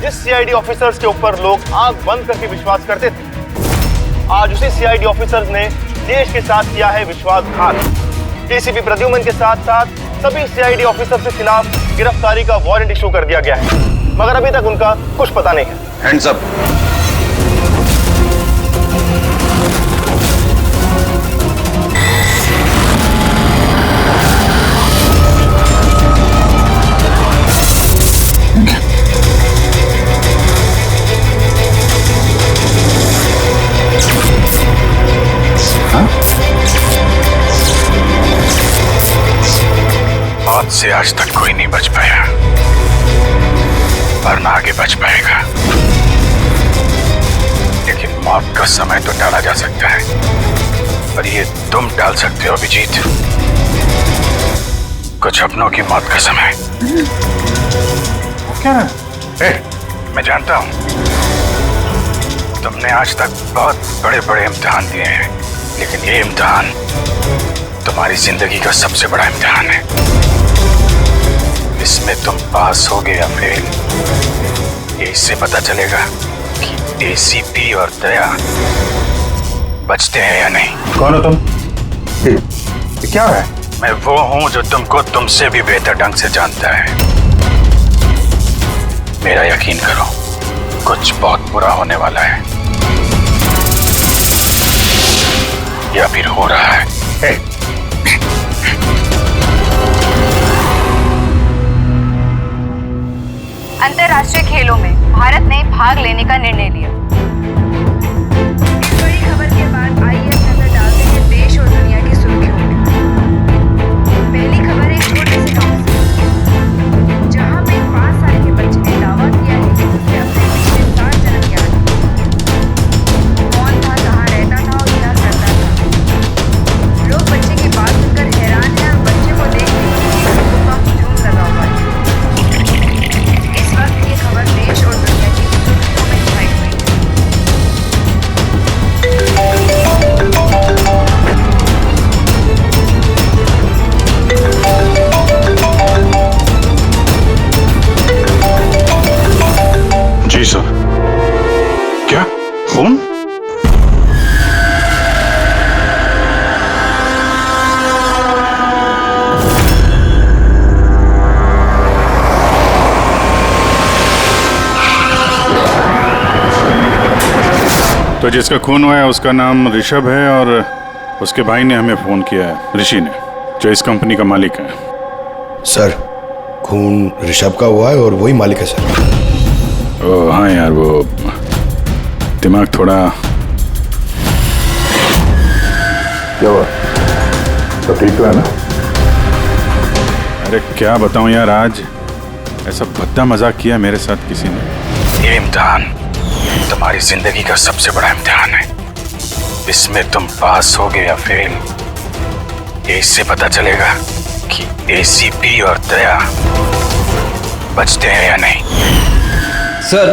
जिस CID officers के ऊपर लोग आंख बंद करके विश्वास करते थे, आज उसी सीआईडी ऑफिसर्स ने देश के साथ किया है विश्वासघात। एसीपी प्रद्युम्न के साथ साथ सभी सीआईडी ऑफिसर्स के खिलाफ गिरफ्तारी का वारंट इशू कर दिया गया है, मगर अभी तक उनका कुछ पता नहीं है। Hands up. मौत से आज तक कोई नहीं बच पाया, वरना आगे बच पाएगा। लेकिन मौत का समय तो टाला जा सकता है, पर ये तुम टाल सकते हो अभिजीत। कुछ अपनों की मौत का समय। क्या? मैं जानता हूं तुमने आज तक बहुत बड़े बड़े इम्तिहान दिए हैं, लेकिन ये इम्तिहान तुम्हारी जिंदगी का सबसे बड़ा इम्तिहान है। इसमें तुम पास होगे या फेल, ये इससे पता चलेगा कि एसीपी और दया बचते हैं या नहीं। कौन हो तुम? ये क्या है? मैं वो हूं जो तुमको तुमसे भी बेहतर ढंग से जानता है। मेरा यकीन करो, कुछ बहुत बुरा होने वाला है, या फिर हो रहा है। अंतर्राष्ट्रीय खेलों में भारत ने भाग लेने का निर्णय लिया। इस बड़ी खबर के बाद आइए नजर डालते हैं देश और दुनिया की सुर्खियों में। पहली खबर एक छोटे से गांव से, जहां पे 5 साल के बच्चे ने दावा किया है कि उसे अपने पिछले 7 जन्म याद है। कौन था, कहाँ रहता था और क्या करता था। लोग बच्चे की बात सुनकर हैरान हैं और बच्चे को देखने के लिए लोगों का हुजूम लगा हुआ है। इस वक्त ये खबर देश और दुनिया की सुर्खियों में छाई हुई है। जी सर। क्या खून? तो जिसका खून हुआ है उसका नाम ऋषभ है और उसके भाई ने हमें फोन किया है, ऋषि ने, जो इस कंपनी का मालिक है। सर, खून ऋषभ का हुआ है और वही मालिक है सर। ओ हाँ यार, वो दिमाग थोड़ा। क्या हुआ? तो ठीक तो है ना? अरे क्या बताऊं यार, आज ऐसा भद्दा मजाक किया मेरे साथ किसी ने। ये इम्तिहान तुम्हारी जिंदगी का सबसे बड़ा इम्तिहान है। इसमें तुम पास होगे या फेल, ये इससे पता चलेगा कि एसीपी और दया बचते हैं या नहीं। सर,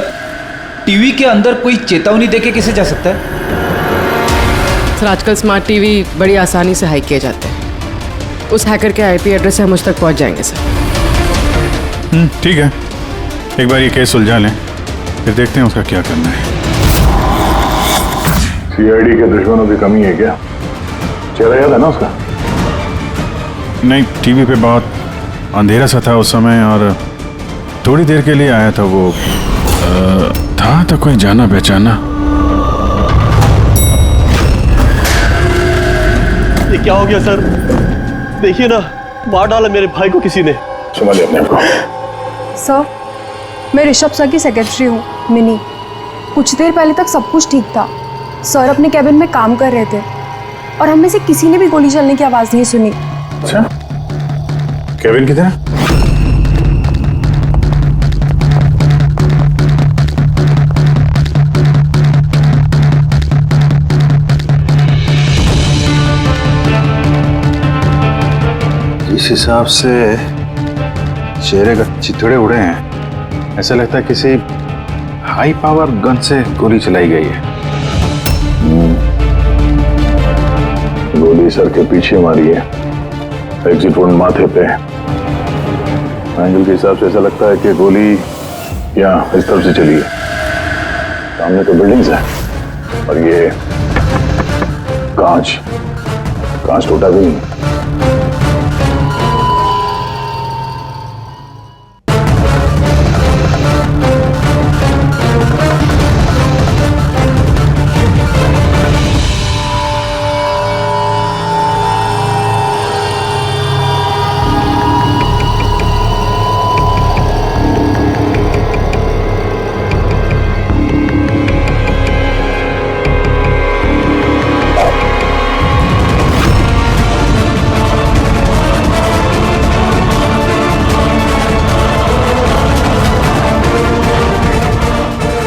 टीवी के अंदर कोई चेतावनी देके कैसे जा सकता है? सर, आजकल स्मार्ट टीवी बड़ी आसानी से हैक किए जाते हैं। उस हैकर के आईपी एड्रेस से हम उस तक पहुंच जाएंगे सर। ठीक है, एक बार ये केस सुलझा लें, फिर देखते हैं उसका क्या करना है। सीआईडी के दुश्मनों की कमी है क्या? चेहरा याद है ना उसका? नहीं, टीवी पे बहुत अंधेरा सा था उस समय और थोड़ी देर के लिए आया था वो। था तो कोई जाना पहचाना। ये क्या हो गया सर? देखिए ना, मार डाला मेरे भाई को किसी ने। संभालिए अपने आप को। सर, मैं ऋषभ सर की सेक्रेटरी हूँ, मिनी। कुछ देर पहले तक सब कुछ ठीक था। सर अपने कैबिन में काम कर रहे थे और हम में से किसी ने भी गोली चलने की आवाज़ नहीं सुनी। अच्छा, केविन किधर है? जिस हिसाब से चेहरे का चिथड़े उड़े हैं, ऐसा लगता है किसी हाई पावर गन से गोली चलाई गई है। गोली सर के पीछे मारी है, एग्जिट वोल्ट माथे पे। एंगल के हिसाब से ऐसा लगता है कि गोली यहाँ इस तरफ से चलिए, सामने तो बिल्डिंग्स है और ये कांच टूटा भी नहीं।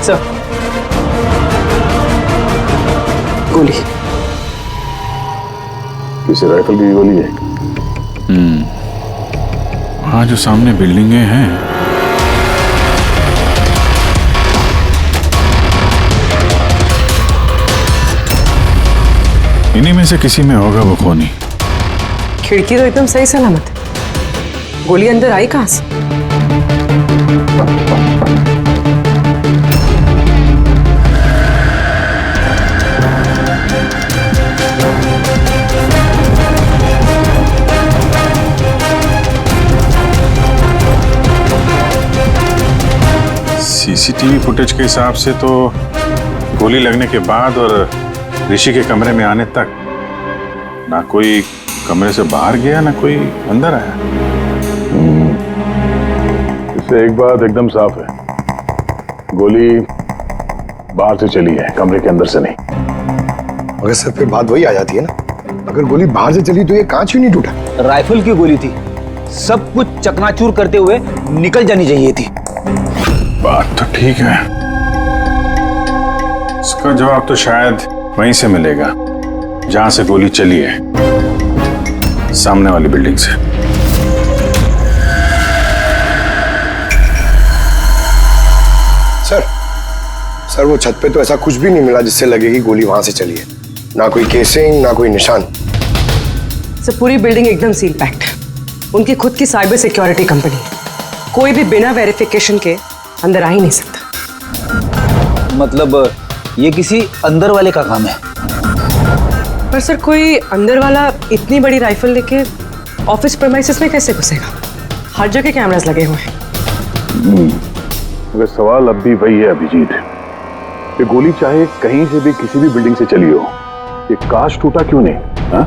सर, गोली। किसी राइफल की गोली है? हाँ, जो सामने बिल्डिंगें हैं। इन्हीं में से किसी में होगा वो खूनी। खिड़की तो एकदम सही सलामत है, गोली अंदर आई कहां से? सीसीटीवी फुटेज के हिसाब से तो गोली लगने के बाद और ऋषि के कमरे में आने तक ना कोई कमरे से बाहर गया ना कोई अंदर आया। इससे एक बात एकदम साफ है, गोली बाहर से चली है, कमरे के अंदर से नहीं। मगर सर फिर बात वही आ जाती है ना, अगर गोली बाहर से चली तो ये कांच क्यों नहीं टूटा? राइफल की गोली थी, सब कुछ चकनाचूर करते हुए निकल जानी चाहिए थी। बात तो ठीक है, इसका जवाब तो शायद वहीं से मिलेगा जहां से गोली चली है, सामने वाली बिल्डिंग से। सर वो छत पे तो ऐसा कुछ भी नहीं मिला जिससे लगे कि गोली वहां से चली है, ना कोई केसिंग ना कोई निशान। सर, पूरी बिल्डिंग एकदम सील पैक्ड है, उनकी खुद की साइबर सिक्योरिटी कंपनी है, कोई भी बिना वेरिफिकेशन के अंदर आ ही नहीं सकता। मतलब ये किसी अंदर वाले का काम है। पर सर, कोई अंदर वाला इतनी बड़ी राइफल लेके ऑफिस प्रेमाइसेस में कैसे घुसेगा? हर जगह कैमरास लगे हुए हैं। मगर सवाल अब भी वही है अभिजीत, ये गोली चाहे कहीं से भी किसी भी बिल्डिंग से चली हो, ये कांच टूटा क्यों नहीं? हा?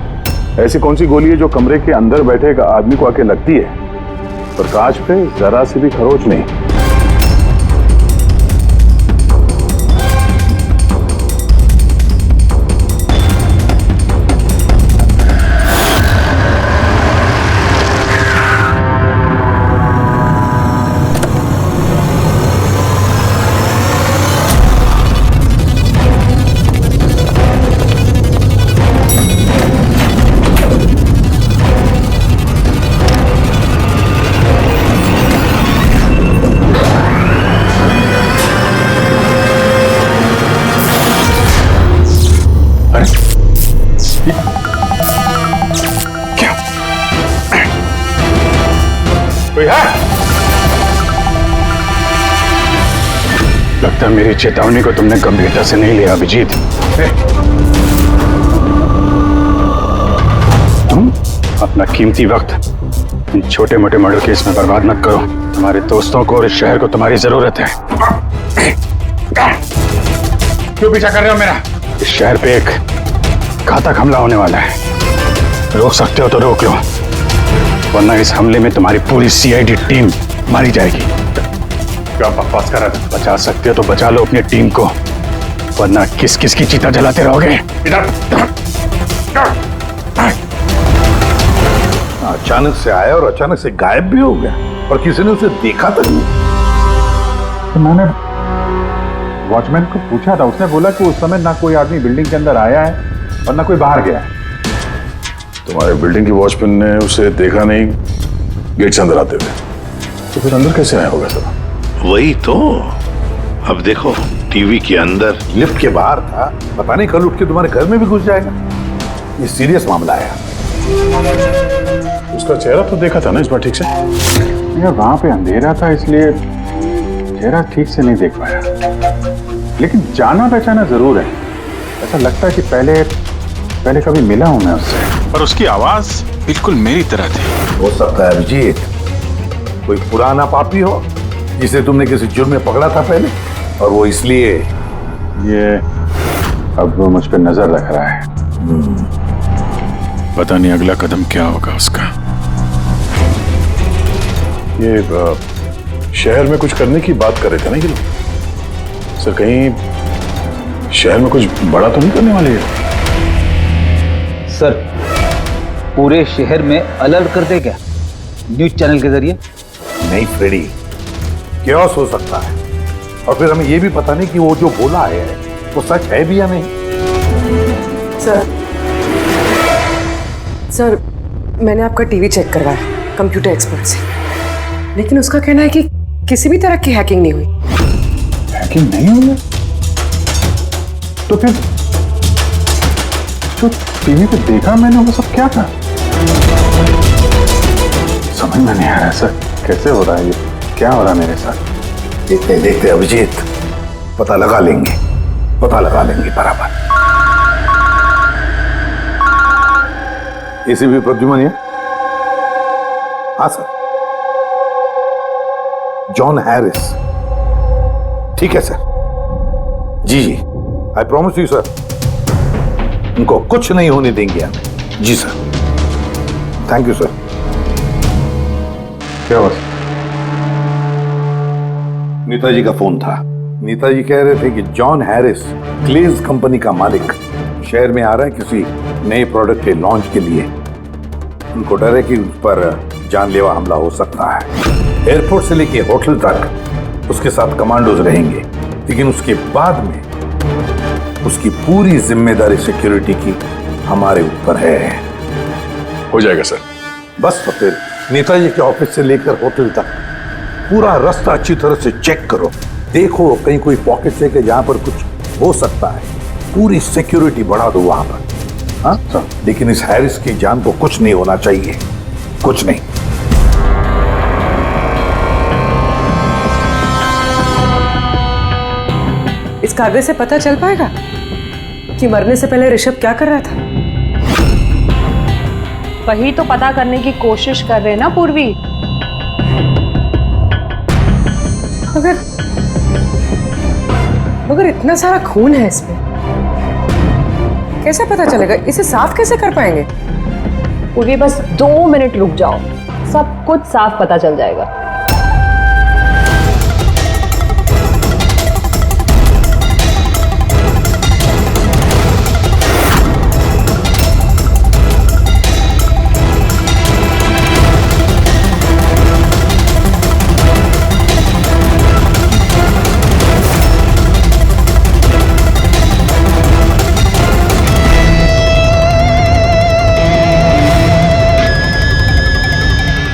ऐसी कौन सी गोली है जो कमरे के अंदर बैठे एक आदमी को आके लगती है पर कांच पे जरा सी भी खरोच नहीं? लगता मेरी चेतावनी को तुमने गंभीरता से नहीं लिया अभिजीत। तुम अपना कीमती वक्त इन छोटे मोटे मर्डर केस में बर्बाद मत करो। तुम्हारे दोस्तों को और इस शहर को तुम्हारी जरूरत है। क्यों पीछा कर रहे हो मेरा? इस शहर पे एक घातक हमला होने वाला है, रोक सकते हो तो रोक लो, वरना इस हमले में तुम्हारी पूरी सीआईडी टीम मारी जाएगी। क्या बकवास कर रहे हो? बचा सकते हो तो बचा लो अपनी टीम को, वरना किस किस की चीता जलाते रहोगे। इधर अचानक से आया और अचानक से गायब भी हो गया और किसी ने उसे देखा तक नहीं। तो मैंने वॉचमैन को पूछा था, उसने बोला कि उस समय ना कोई आदमी बिल्डिंग के अंदर आया है और ना कोई बाहर गया है। तुम्हारे बिल्डिंग की वॉचमैन ने उसे देखा नहीं गेट से अंदर आते हुए, तो फिर अंदर कैसे आया होगा सर? वही तो, अब देखो टीवी के अंदर, लिफ्ट के बाहर था, पता नहीं कल उठ के तुम्हारे घर में भी घुस जाएगा। ये सीरियस मामला है। उसका चेहरा तो देखा था ना इस बार ठीक से? यार वहां पे अंधेरा था इसलिए चेहरा ठीक से नहीं देख पाया, लेकिन जाना पहचाना जरूर है। ऐसा लगता है कि पहले कभी मिला हूं मैं उससे, पर उसकी आवाज बिल्कुल मेरी तरह थी। हो सकता है अभिजीत कोई पुराना पापी हो जिसे तुमने किसी जुर्म में पकड़ा था पहले, और वो इसलिए ये अब वो मुझ पर नजर रख रहा है। पता नहीं अगला कदम क्या होगा उसका। ये शहर में कुछ करने की बात कर रहे थे ना ये लोग? सर कहीं शहर में कुछ बड़ा तो नहीं करने वाले हैं? सर पूरे शहर में अलर्ट कर दे क्या, न्यूज चैनल के जरिए? नहीं फ्रेडी, क्या हो सकता है, और फिर हमें ये भी पता नहीं कि वो जो बोला है वो सच है भी या नहीं। सर मैंने आपका टीवी चेक करवाया कंप्यूटर एक्सपर्ट से, लेकिन उसका कहना है कि किसी भी तरह की हैकिंग नहीं हुई। हैकिंग नहीं हुई है? तो फिर जो टीवी पे देखा मैंने वो सब क्या था? समझ में नहीं आ रहा सर, कैसे हो रहा है ये, क्या हो रहा है मेरे साथ? देखते देखते अभिजीत पता लगा लेंगे बराबर। एसीपी प्रद्युमन है? हाँ सर, जॉन हैरिस। ठीक है सर, जी आई प्रॉमिस यू सर, उनको कुछ नहीं होने देंगे हमें। जी सर, थैंक यू सर। क्या हुआ? नेताजी का फोन था। नेताजी कह रहे थे कि जॉन हैरिस क्लेज कंपनी का मालिक शहर में आ रहा है किसी नए प्रोडक्ट के लॉन्च के लिए। उनको डर है कि उस पर जानलेवा हमला हो सकता है। एयरपोर्ट से लेके होटल तक उसके साथ कमांडोज रहेंगे, लेकिन उसके बाद में उसकी पूरी जिम्मेदारी सिक्योरिटी की हमारे ऊपर है। हो जाएगा सर। बस तो फिर नेताजी के ऑफिस से लेकर होटल तक पूरा रास्ता अच्छी तरह से चेक करो, देखो कहीं कोई पॉकेट है कि जहां पर कुछ हो सकता है। पूरी सिक्योरिटी बढ़ा दो वहां पर। हाँ सर, लेकिन इस हैरिस की जान को कुछ नहीं होना चाहिए, कुछ नहीं। इस कागज से पता चल पाएगा कि मरने से पहले ऋषभ क्या कर रहा था? वही तो पता करने की कोशिश कर रहे हैं ना पूर्वी। मगर इतना सारा खून है इसमें, कैसे पता चलेगा? इसे साफ कैसे कर पाएंगे? पूर्वी बस 2 मिनट रुक जाओ, सब कुछ साफ पता चल जाएगा।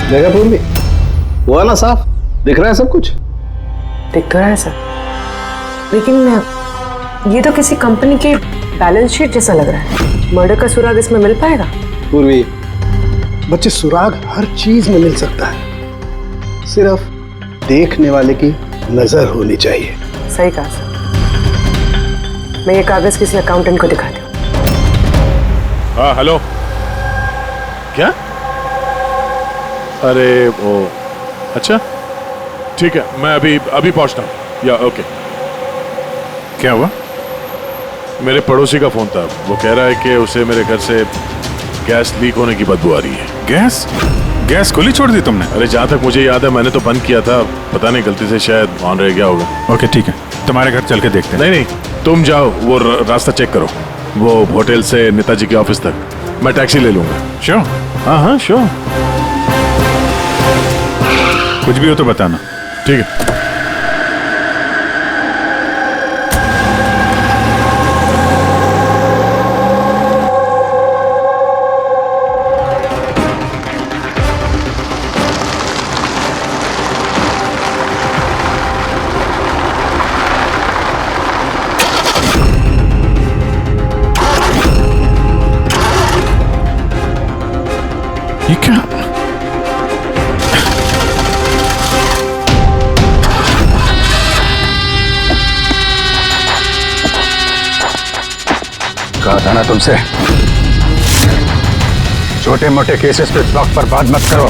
देखा पूर्वी, हुआ ना साफ? दिख रहा है सब कुछ? दिख रहा है सर, लेकिन ये तो किसी कंपनी की बैलेंस शीट जैसा लग रहा है। मर्डर का सुराग इसमें मिल पाएगा? पूर्वी, बच्चे सुराग हर चीज में मिल सकता है, सिर्फ देखने वाले की नजर होनी चाहिए। सही कहा सर। मैं ये कागज किसी अकाउंटेंट को दिखाती हूँ। हाँ हेलो, क्या? अरे वो, अच्छा ठीक है, मैं अभी पहुंचता हूँ। या ओके। क्या हुआ? मेरे पड़ोसी का फोन था, वो कह रहा है कि उसे मेरे घर से गैस लीक होने की बदबू आ रही है। गैस खुली छोड़ दी तुमने? अरे जहाँ तक मुझे याद है मैंने तो बंद किया था, पता नहीं गलती से शायद ऑन रह गया होगा। ओके ठीक है, तुम्हारे घर चल के देखते हैं। नहीं, तुम जाओ, वो रास्ता चेक करो, वो होटल से नेताजी के ऑफिस तक। मैं टैक्सी ले लूंगा। श्योर? हाँ श्योर, कुछ भी हो तो बताना। ठीक है। ये क्या? कहा था ना तुमसे, छोटे मोटे केसेस पे वक्त पर बात मत करो,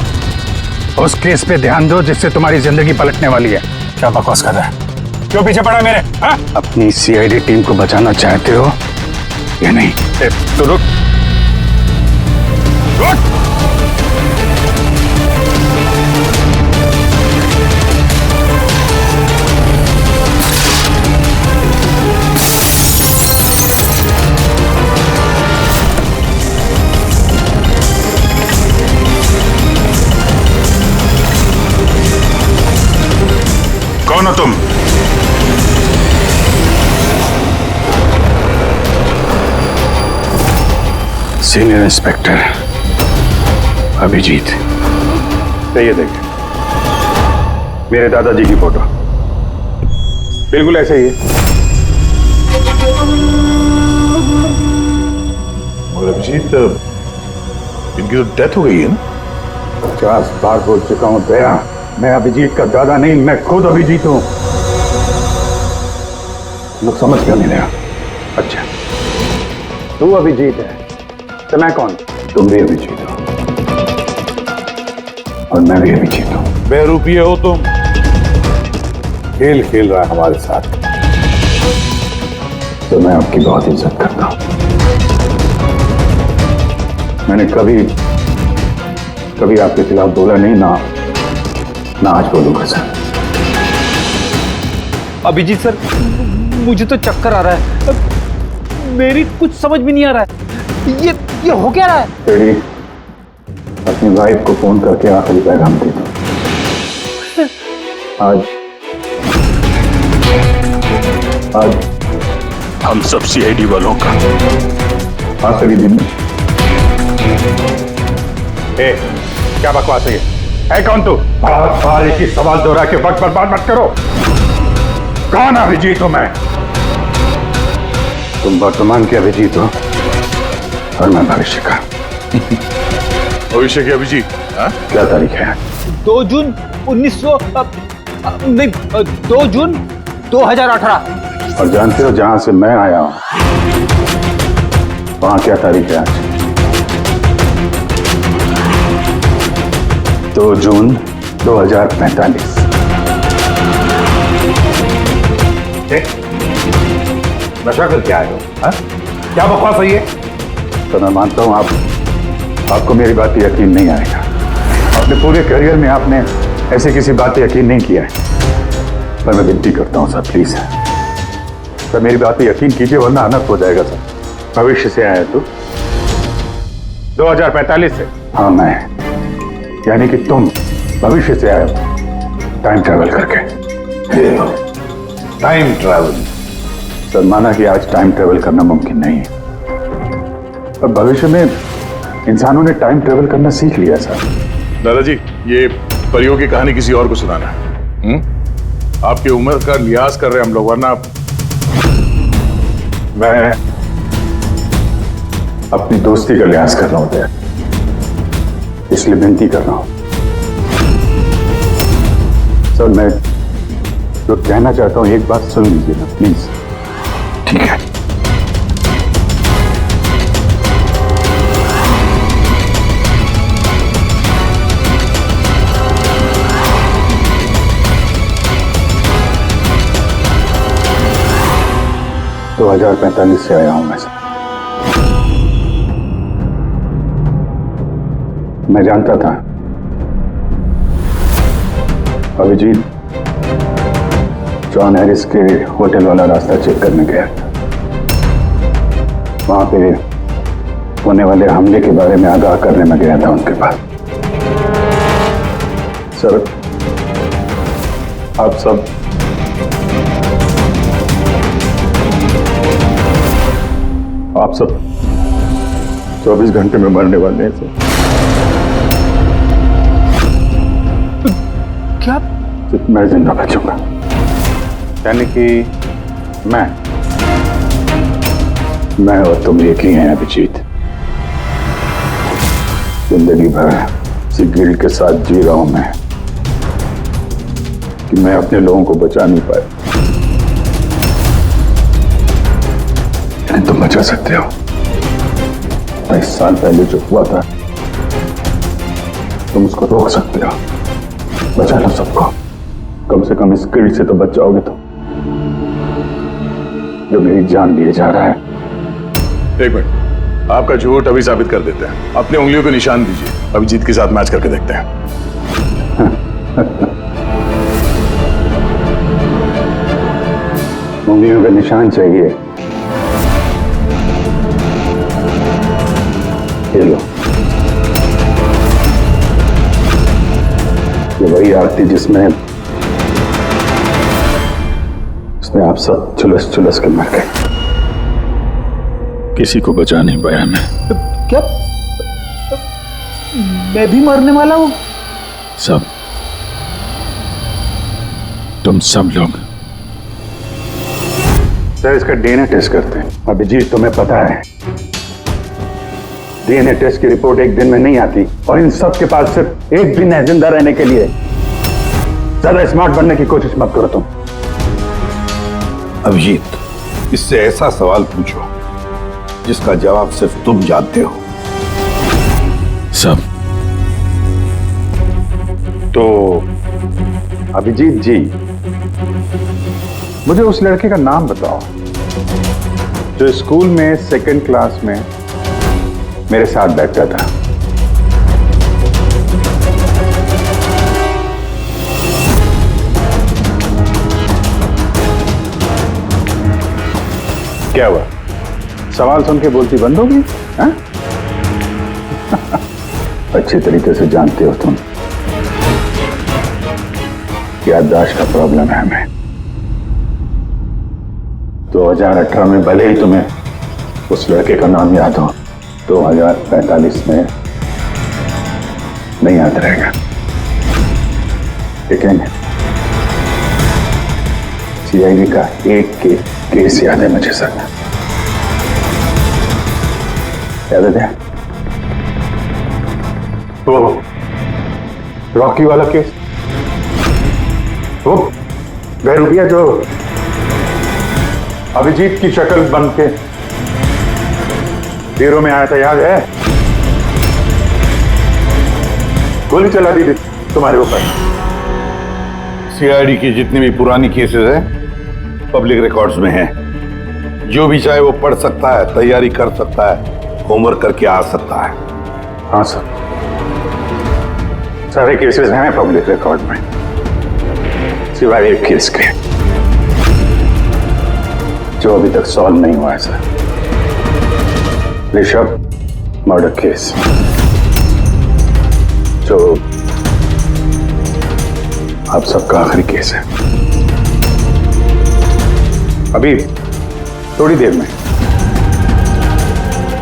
उस केस पे ध्यान दो जिससे तुम्हारी जिंदगी पलटने वाली है। क्या बकवास कर रहा है? क्यों पीछे पड़ा मेरे? हा? अपनी सीआईडी टीम को बचाना चाहते हो या नहीं? तो रुक। कौन हो तुम? Senior inspector Abhijeet. ये देखिए मेरे दादाजी की फोटो, बिल्कुल ऐसे ही है। मगर अभिजीत, इनकी तो डेथ हो गई है ना? 50 बार बोल चुका हूं दया, मैं अभिजीत का दादा नहीं, मैं खुद अभिजीत हूं। लोग समझ क्यों नहीं रहा? अच्छा, तू अभिजीत है तो मैं कौन? तुम भी अभिजीत हो और मैं भी अभिजीत हूं। बेरूपिये हो तुम। खेल खेल रहा है हमारे साथ। तो मैं आपकी बहुत इज्जत करता हूं। मैंने कभी आपके खिलाफ बोला नहीं, ना आज बोलूंगा सर। अभिजीत सर, मुझे तो चक्कर आ रहा है, मेरी कुछ समझ में नहीं आ रहा है। ये हो क्या रहा है? तेरी अपनी वाइफ को फोन करके आखिरी पैगाम दे दो। आज हम सब सीआईडी वालों का आखिरी दिन है। क्या बकवास है ये? है कौन तू? बार एक ही सवाल दोहरा के वक्त बर्बाद मत करो। कौन अभिजीत हूं मैं? तुम वर्तमान के अभिजीत हो और मैं भविष्य का। भविष्य के अभिजीत? क्या तारीख है? 2 जून 2 जून 2018। और जानते हो जहां से मैं आया हूं वहां क्या तारीख है आज? 2 जून 2045। नशा करके आए हो? क्या बकवास है ये? तो मैं मानता हूं आपको मेरी बात पे यकीन नहीं आएगा। अपने पूरे करियर में आपने ऐसे किसी बात पे यकीन नहीं किया है, पर मैं विनती करता हूं सर, प्लीज सर मेरी बात पे यकीन कीजिए वरना अनर्थ हो जाएगा सर। भविष्य से आया तू? 2045 से? हाँ मैं, यानी कि तुम भविष्य से आए हो टाइम ट्रैवल करके। Time travel? सर माना कि आज टाइम ट्रैवल करना मुमकिन नहीं है, पर भविष्य में इंसानों ने टाइम ट्रैवल करना सीख लिया सर। दादाजी, ये परियों की कहानी किसी और को सुनाना है। आपकी उम्र का लिहाज कर रहे हम लोग, वरना मैं अपनी दोस्ती का लिहाज कर रहा हूं दया, इसलिए विनती कर रहा हूं सर। मैं जो कहना चाहता हूं एक बात सुन लीजिए ना प्लीज। ठीक है। तो 2045 से आया हूं मैं सर। मैं जानता था अभिजीत जॉन हैरिस के होटल वाला रास्ता चेक करने गया था। वहां पे होने वाले हमले के बारे में आगाह करने में गया था उनके पास। सर आप सब 24 घंटे में मरने वाले हैं सर। क्या? मैं जिंदा बचूंगा, यानी कि मैं और तुम एक ही हैं अभिजीत। जिंदगी भर इसी गिल्ट के साथ जी रहा हूं मैं कि मैं अपने लोगों को बचा नहीं पाया, लेकिन तुम बचा सकते हो। 27 साल पहले जो हुआ था, तुम उसको रोक सकते हो, बचा लो सबको। कम से कम इस गिल्ड से तो बच जाओगे तुम, जो मेरी जान लिए जा रहा है। एक मिनट, आपका झूठ अभी साबित कर देते हैं। अपनी उंगलियों को निशान दीजिए, अभिजीत के साथ मैच करके देखते हैं। उंगलियों का निशान चाहिए? ये लो, ये वही आरती जिसमें आप सब चुलस चुलस के मर गए। किसी को बचा नहीं पाया मैं। क्या मैं भी मरने वाला हूं? सब, तुम सब लोग। सर, इसका डीएनए टेस्ट करते हैं। अभिजीत, तुम्हें पता है डीएनए टेस्ट की रिपोर्ट एक दिन में नहीं आती, और इन सब के पास सिर्फ एक दिन है जिंदा रहने के लिए। ज्यादा स्मार्ट बनने की कोशिश मत करो तुम। अभिजीत, इससे ऐसा सवाल पूछो जिसका जवाब सिर्फ तुम जानते हो। सब तो अभिजीत जी, मुझे उस लड़के का नाम बताओ जो स्कूल में सेकंड क्लास में मेरे साथ बैठता था। क्या हुआ? सवाल सुन के बोलती बंद होगी? अच्छी तरीके से जानते हो तुम, याददाश्त का प्रॉब्लम है हमें। 2018 में भले ही तुम्हें उस लड़के का नाम याद हो, 2045 में नहीं याद रहेगा। लेकिन सीआईडी का एक केस याद है मुझे सर। याद है वो रॉकी वाला केस, वो बहरूपिया जो अभिजीत की शक्ल बन के डेरों में आया था, याद है? गोली चला दी थी तुम्हारे ऊपर। सीआईडी की जितनी भी पुरानी केसेस हैं पब्लिक रिकॉर्ड्स में हैं। जो भी चाहे वो पढ़ सकता है, तैयारी कर सकता है, होमवर्क करके आ सकता है। हाँ सर, सारे केसेस हैं पब्लिक रिकॉर्ड में, सिवाय एक केस के जो अभी तक सॉल्व नहीं हुआ है सर। ऋषभ मर्डर केस, जो आप सबका आखिरी केस है। अभी थोड़ी देर में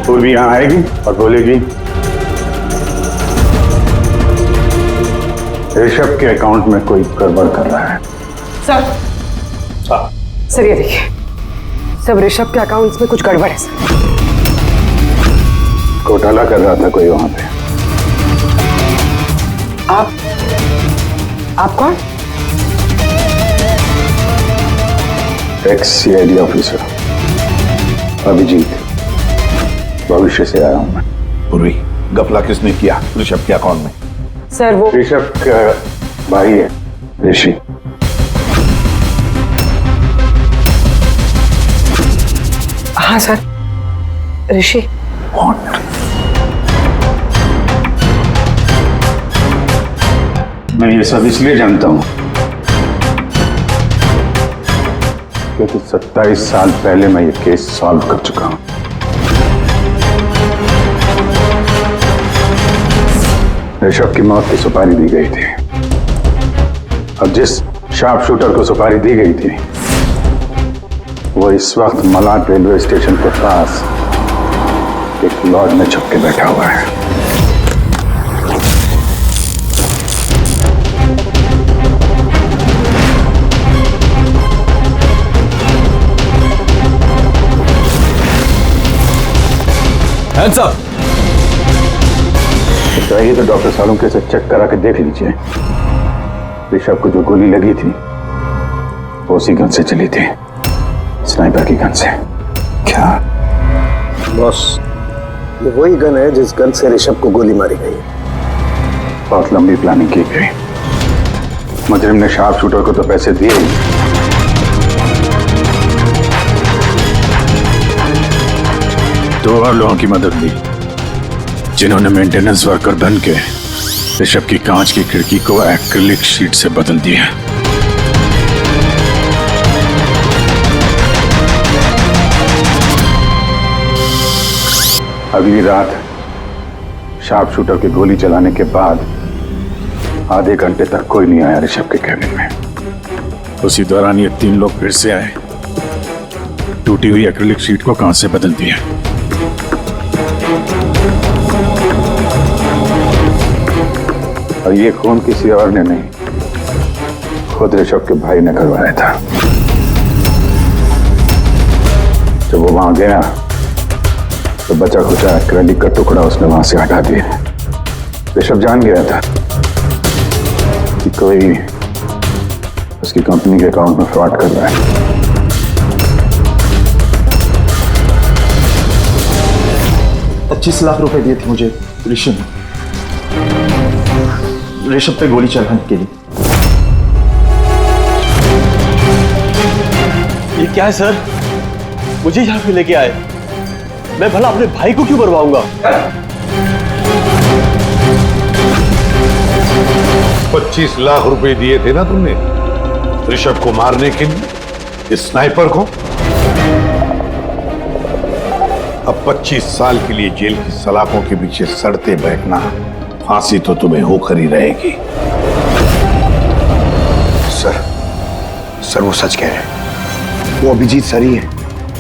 पूर्वी यहां आएगी और बोलेगी ऋषभ के अकाउंट में कोई गड़बड़ कर रहा है। सर, सर ये देखिए, सब ऋषभ के अकाउंट्स में कुछ गड़बड़ है सर। घोटाला कर रहा था कोई वहां पे। आप कौन? एक्स सीआईडी ऑफिसर अभिजीत, भविष्य से आया हूं मैं। पूर्वी, गफला किसने किया ऋषभ के अकाउंट में? सर वो ऋषभ का भाई है ऋषि। हाँ सर, ऋषि। मैं ये सब इसलिए जानता हूं क्योंकि 27 साल पहले मैं ये केस सॉल्व कर चुका हूं। ऋषभ की मौत की सुपारी दी गई थी। अब जिस शार्प शूटर को सुपारी दी गई थी वो इस वक्त मलाड रेलवे स्टेशन के पास एक लॉज में छुप के बैठा हुआ है। Hands up! चाहिए तो डॉक्टर सालुंके से चेक करा के देख लीजिए। ऋषभ को जो गोली लगी थी वो उसी गन से चली थी, स्नाइपर की गन से। क्या बॉस, ये वही गन है जिस गन से ऋषभ को गोली मारी गई। बहुत लंबी प्लानिंग की गई। मुजरिम ने शार्प शूटर को तो पैसे दिए ही, दो और लोगों की मदद ली जिन्होंने मेंटेनेंस वर्कर बन के ऋषभ की कांच की खिड़की को एक्रिलिक शीट से बदल दिया। अगली रात शार्प शूटर की गोली चलाने के बाद आधे घंटे तक कोई नहीं आया ऋषभ के कैबिन में। उसी दौरान ये तीन लोग फिर से आए, टूटी हुई एक्रिलिक शीट को कांच से बदल दिया। और ये खून किसी और ने नहीं, खुद ऋषभ के भाई ने करवाया था। जब वो वहां गया तो बचा खुचा एक्रिलिक का टुकड़ा उसने वहां से हटा दिया। ऋषभ जान गया था कि कोई उसकी कंपनी के अकाउंट में फ्रॉड कर रहा है। 25 लाख रुपए दिए थे मुझे ऋषभ पे गोली चलाने के लिए। ये क्या है सर? मुझे यहाँ पे लेके आए, मैं भला अपने भाई को क्यों मरवाऊंगा? 25 लाख रुपए दिए थे ना तुमने ऋषभ को मारने के लिए, इस स्नाइपर को। अब 25 साल के लिए जेल की सलाखों के पीछे सड़ते बैठना, फांसी तो तुम्हें होकर ही रहेगी। सर वो सच कह रहे हैं। वो अभिजीत सर ही है,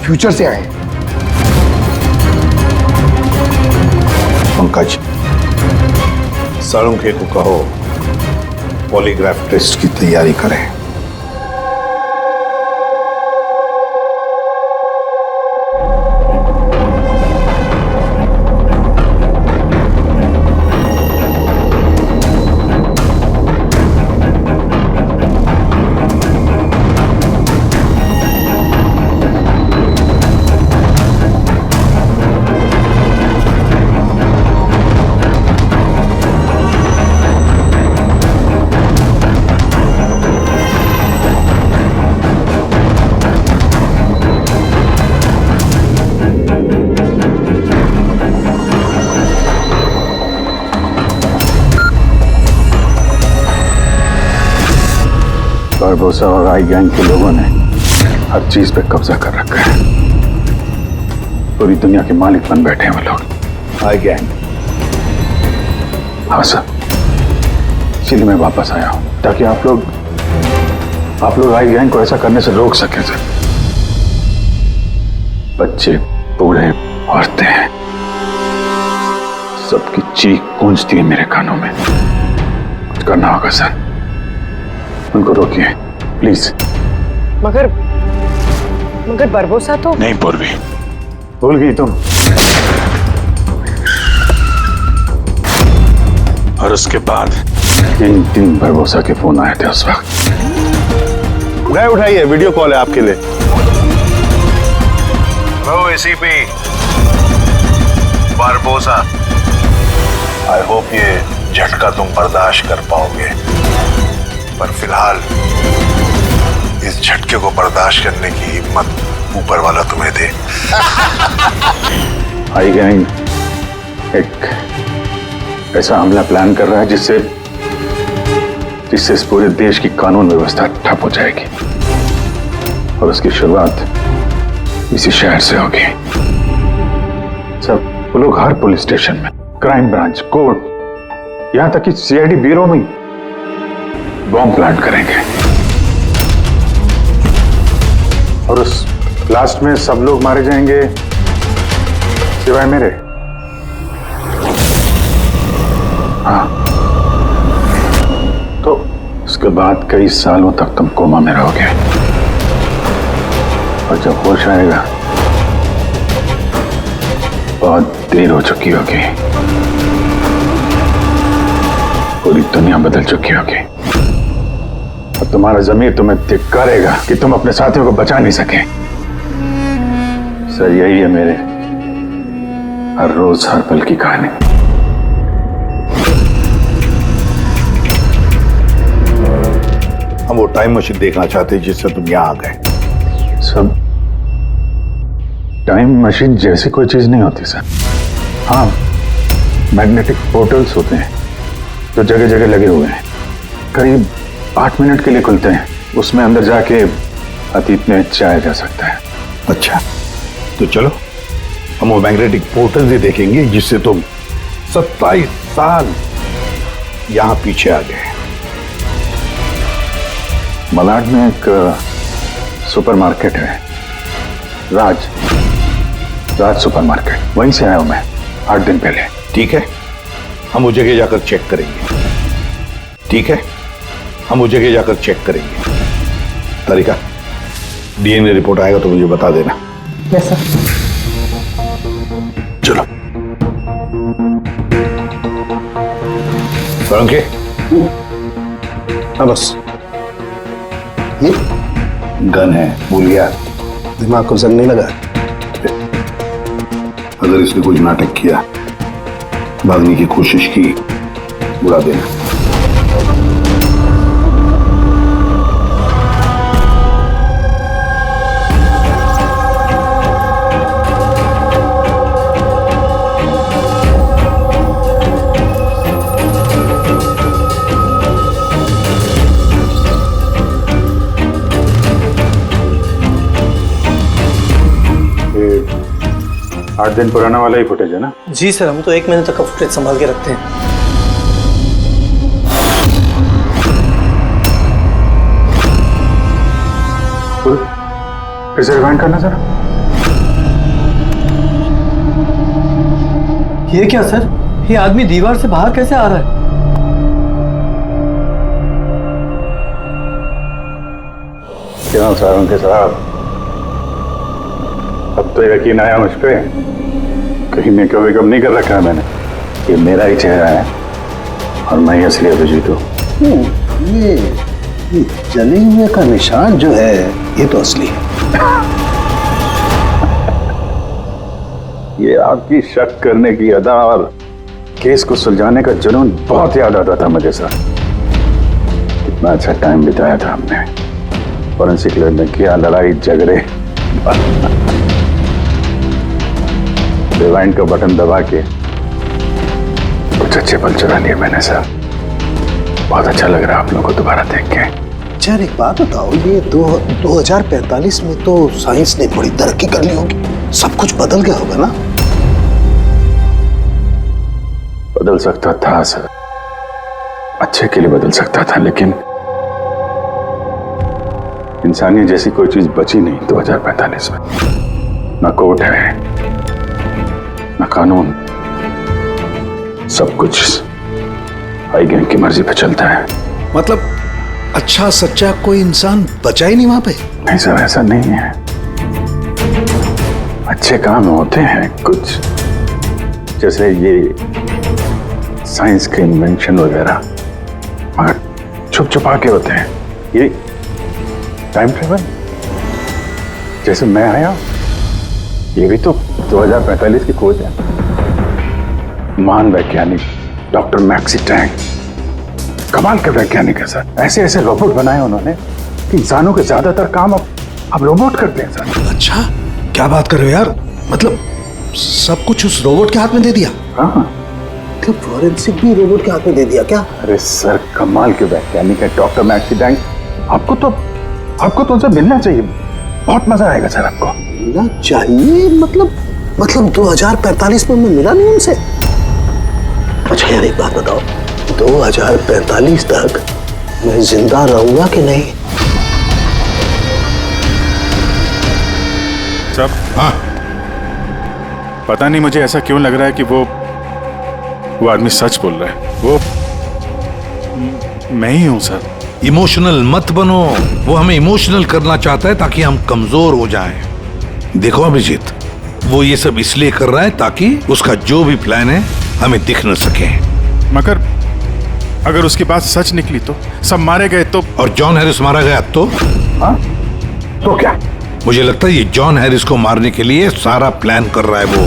फ्यूचर से आए। पंकज, साळुंखे को कहो पॉलीग्राफ टेस्ट की तैयारी करें। बारबोसा और आई गैंग के लोगों ने हर चीज पे कब्जा कर रखा है। पूरी दुनिया के मालिक बन बैठे हैं वो लोग। आई गैंग? हाँ सर, इसीलिए मैं वापस आया हूं ताकि आप लोग आई गैंग को ऐसा करने से रोक सकें सर। बच्चे, बूढ़े, औरतें, सबकी चीख गूंजती है मेरे कानों में। कुछ करना होगा सर, उनको रोकिए प्लीज। मगर बरबोसा तो नहीं पूर्वी, भूल गई तुम? और उसके बाद 3 बरबोसा के फोन आए थे उस वक्त। उठाइए, वीडियो कॉल है आपके लिए। Hello ACP Barbosa, I hope ये झटका तुम बर्दाश्त कर पाओगे, पर फिलहाल इस झटके को बर्दाश्त करने की हिम्मत ऊपर वाला तुम्हें दे। आई गैंग एक ऐसा हमला प्लान कर रहा है जिससे इस पूरे देश की कानून व्यवस्था ठप हो जाएगी, और उसकी शुरुआत इसी शहर से होगी। सब लोग हर पुलिस स्टेशन में, क्राइम ब्रांच, कोर्ट, यहां तक कि सीआईडी ब्यूरो में बॉम्ब प्लांट करेंगे, और उस ब्लास्ट में सब लोग मारे जाएंगे सिवाय मेरे। हाँ, तो उसके बाद कई सालों तक तुम कोमा में रहोगे, और जब होश आएगा बहुत देर हो चुकी होगी, पूरी दुनिया बदल चुकी होगी, और तुम्हारा ज़मीर तुम्हें धिक्कारेगा कि तुम अपने साथियों को बचा नहीं सके। सर, यही है हर रोज हर पल की कहानी। हम वो टाइम मशीन देखना चाहते हैं जिससे तुम यहाँ आ गए। सब टाइम मशीन जैसी कोई चीज नहीं होती सर। हाँ, मैग्नेटिक पोर्टल्स होते हैं जो जगह जगह लगे हुए हैं, करीब 8 मिनट के लिए खुलते हैं। उसमें अंदर जाके अतीत में जाया जा सकता है। अच्छा, तो चलो हम वो मैग्नेटिक पोर्टल भी देखेंगे जिससे तुम 27 साल यहाँ पीछे आ गए। मलाड में एक सुपरमार्केट है, राज सुपरमार्केट, वहीं से आया हूं मैं 8 दिन पहले। ठीक है, हम उस जगह जाकर चेक करेंगे। ठीक है, हम उस जगह जाकर चेक करेंगे। तारिका, डीएनए रिपोर्ट आएगा तो मुझे बता देना। Yes sir. चलो के हाँ बस, ये गन है, भूल गया? दिमाग को जंग नहीं लगा? अगर इसने कुछ नाटक किया, भागने की कोशिश की, बुला देना। ये 8 दिन पुराना वाला ही फुटेज है ना? जी सर, हम तो 1 महीने तक का फुटेज संभाल के रखते हैं। फिर से रिवाइंड करना सर। ये क्या सर, ये आदमी दीवार से बाहर कैसे आ रहा है? क्यों सारों के साहब, अब तो यकीन आया मुझ पे। कहीं मैं कभी कम नहीं कर रखा है मैंने। ये मेरा ही चेहरा है और मैं ही असली अभिजीत हूँ। ये जले हुए का निशान जो है ये तो असली है। ये आपकी शक करने की अदा और केस को सुलझाने का जुनून बहुत याद आता था मुझे सर। कितना अच्छा टाइम बिताया था हमने फॉरेंसिक लैब में, किया लड़ाई झगड़े। रिवाइंड का बटन दबा के कुछ अच्छे पल चुरा लिए मैंने सर। बहुत अच्छा लग रहा है आप लोगों को दोबारा देख के। अच्छा एक बात बताओ, ये 2045 में तो साइंस ने बड़ी तरक्की कर ली होगी, सब कुछ बदल गया होगा ना? बदल सकता था सर, अच्छे के लिए बदल सकता था, लेकिन इंसानियत जैसी कोई चीज बची नहीं 2045 में। ना कोर्ट है, ना कानून, सब कुछ हाई गैंग की मर्जी पे चलता है। मतलब अच्छा सच्चा कोई इंसान बचा ही नहीं वहां पे? नहीं सर, ऐसा नहीं है। अच्छे काम होते हैं कुछ, जैसे ये साइंस के इन्वेंशन वगैरह, मगर छुप छुपा के होते हैं। ये टाइम ट्रेवल, जैसे मैं आया, ये भी तो 2045 की खोज है। महान वैज्ञानिक डॉक्टर मैक्सी टैंक, कमाल के वैज्ञानिक है सर। ऐसे ऐसे रोबोट बनाए उन्होंने कि इंसानों के ज्यादातर काम अब रोबोट करते हैं सर। अच्छा, क्या बात कर रहे हो यार? मतलब सब कुछ उस रोबोट के हाथ में दे दिया? हाँ, तो फॉरेंसिक भी रोबोट के हाथ में दे दिया क्या? अरे सर, कमाल के वैज्ञानिक है डॉक्टर मैक्सी टैंक। आपको तो उनसे मिलना चाहिए, बहुत मजा आएगा सर आपको। मिलना चाहिए? मतलब 2045 में मैं मिला नहीं उनसे? अच्छा यार एक बात बताओ, 2045 तक मैं जिंदा रहूंगा कि नहीं? सब हाँ, पता नहीं मुझे ऐसा क्यों लग रहा है कि वो आदमी सच बोल रहा है। वो मैं ही हूं सर। इमोशनल मत बनो, वो हमें इमोशनल करना चाहता है ताकि हम कमजोर हो जाएं। देखो अभिजीत, वो ये सब इसलिए कर रहा है ताकि उसका जो भी प्लान है हमें दिख न सके। मगर अगर उसकी बात सच निकली तो सब मारे गए तो? और जॉन हैरिस मारा गया तो? हाँ, तो क्या? मुझे लगता है ये जॉन हैरिस को मारने के लिए सारा प्लान कर रहा है वो।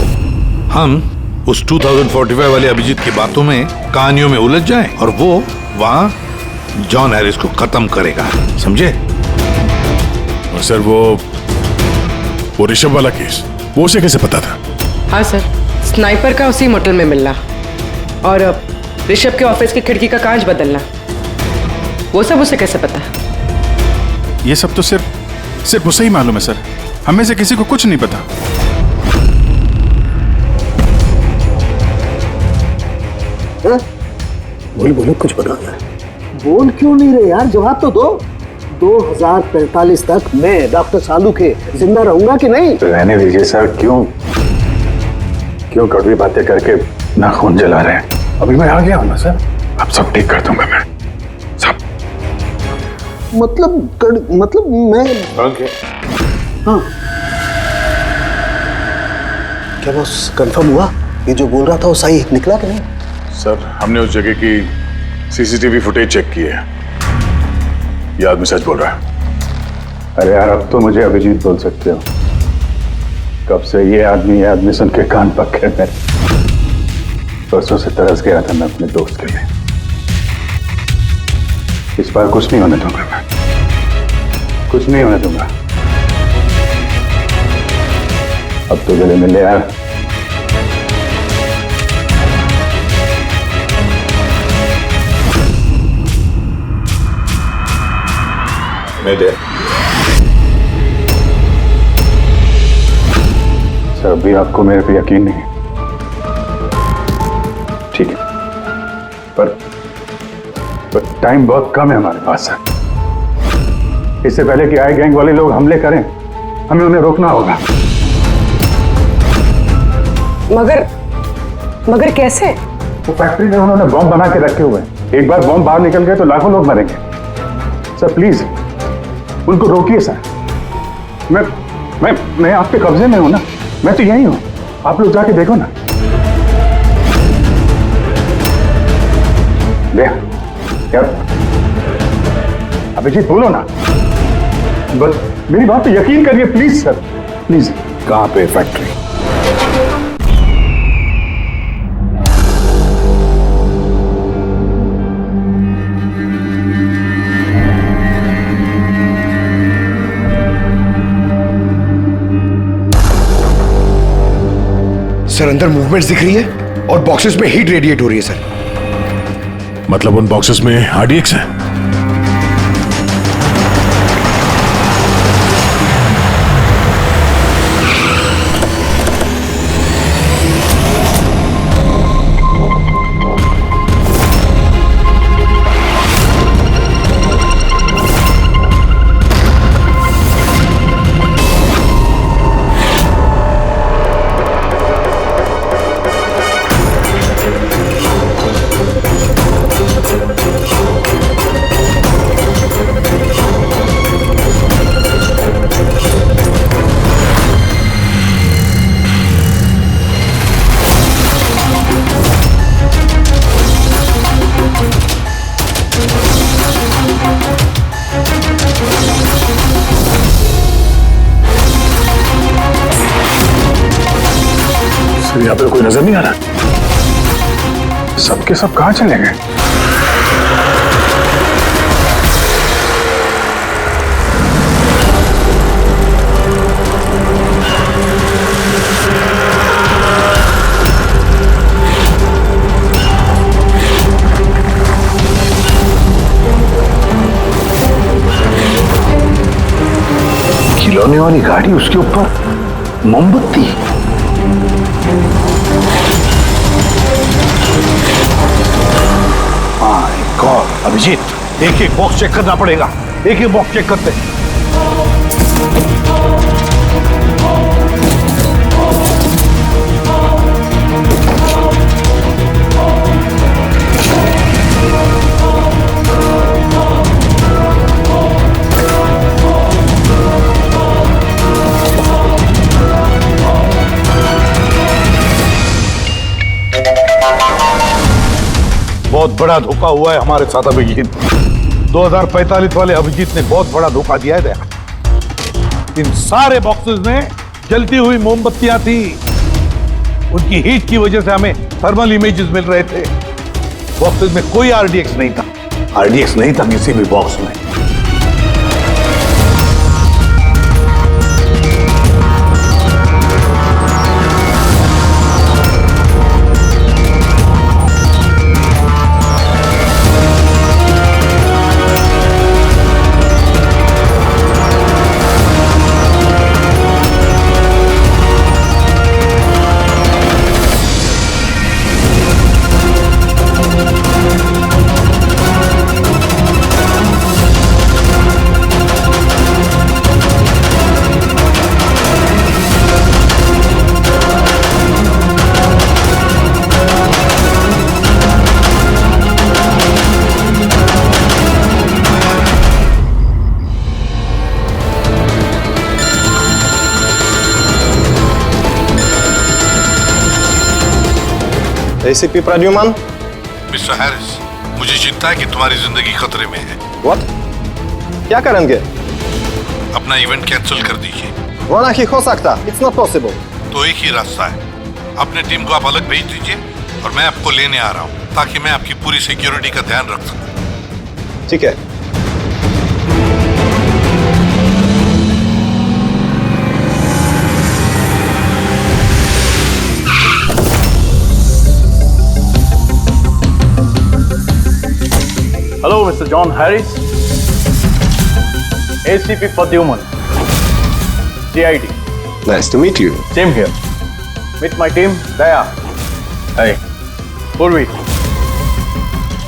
हम उस 2045 वाले अभिजीत की बातों में, कहानियों में उलझ जाए और वो वहां जॉन हैरिस को खत्म करेगा, समझे? और सर वो ऋषभ वाला केस, वो उसे कैसे पता था? हाँ सर, स्नाइपर का उसी मोटल में मिलना और ऋषभ के ऑफिस की खिड़की का कांच बदलना, वो सब उसे कैसे पता? ये सब तो सिर्फ उसे ही मालूम है सर, हमें से किसी को कुछ नहीं पता। बोलो कुछ बता यार। बोल क्यों नहीं रहे यार, जवाब तो दो। 2045 तक मैं डॉक्टर सालू के जिंदा रहूंगा कि नहीं? तो रहने दीजिए सर, क्यों कड़वी बातें करके नाखून जला रहे हैं? अभी मैं आ गया हूं ना सर, अब सब ठीक कर दूंगा मैं, सब। मतलब मैं हाँ, क्या बॉस कंफर्म हुआ? ये जो बोल रहा था वो सही निकला कि नहीं? सर हमने उस जगह की सीसीटीवी फुटेज चेक की है, ये आदमी सच बोल रहा है। अरे यार, अब तो मुझे अभिजीत बोल सकते हो। कब से ये आदमी सुन के कान पक्के मेरे। परसों से तरस गया था मैं अपने दोस्त के लिए। इस बार कुछ नहीं होने दूंगा मैं, कुछ नहीं होने दूंगा। अब तो गले मिले यार। सर अभी आपको मेरे पे यकीन नहीं है, ठीक है, पर टाइम बहुत कम है हमारे पास। इससे पहले कि आए गैंग वाले लोग हमले करें, हमें उन्हें रोकना होगा। मगर कैसे? वो फैक्ट्री में उन्होंने बॉम्ब बना के रखे हुए हैं। एक बार बॉम्ब बाहर निकल गए तो लाखों लोग मरेंगे। सर प्लीज उनको रोकिए सर। मैं आपके कब्जे में हूं ना, मैं तो यही हूं, आप लोग जाके देखो ना। यार अभिजीत बोलो ना, बस मेरी बात पे यकीन करिए प्लीज सर, प्लीज। कहां पे फैक्ट्री? सर अंदर मूवमेंट्स दिख रही है और बॉक्सेस में हीट रेडिएट हो रही है सर। मतलब उन बॉक्सेस में RDX है? यहाँ पे कोई नजर नहीं आ रहा। सबके सब कहां चले गए? खिलौने वाली गाड़ी, उसके ऊपर मोमबत्ती। अभिजीत एक एक बॉक्स चेक करना पड़ेगा, एक एक बॉक्स चेक करते हैं। बहुत बड़ा धोखा हुआ है हमारे साथ अभिजीत। 2045 वाले अभिजीत ने बहुत बड़ा धोखा दिया है। इन सारे बॉक्सेस में जलती हुई मोमबत्तियां थी। उनकी हीट की वजह से हमें थर्मल इमेजेस मिल रहे थे। बॉक्सेस में कोई आरडीएक्स नहीं था। आरडीएक्स नहीं था किसी भी बॉक्स में। एसीपी प्रद्युमन। मिस्टर हैरिस, मुझे चिंता है कि तुम्हारी जिंदगी खतरे में है। व्हाट? क्या करेंगे? अपना इवेंट कैंसिल कर दीजिए। वो नहीं हो सकता। It's not possible. तो एक ही रास्ता है, अपने टीम को आप अलग भेज दीजिए और मैं आपको लेने आ रहा हूँ ताकि मैं आपकी पूरी सिक्योरिटी का ध्यान रख सकूं। ठीक है। Hello, Mr. John Harris. ACP Pradyuman. CID. Nice to meet you. Same here. Meet my team, Daya. Hey. Purvi.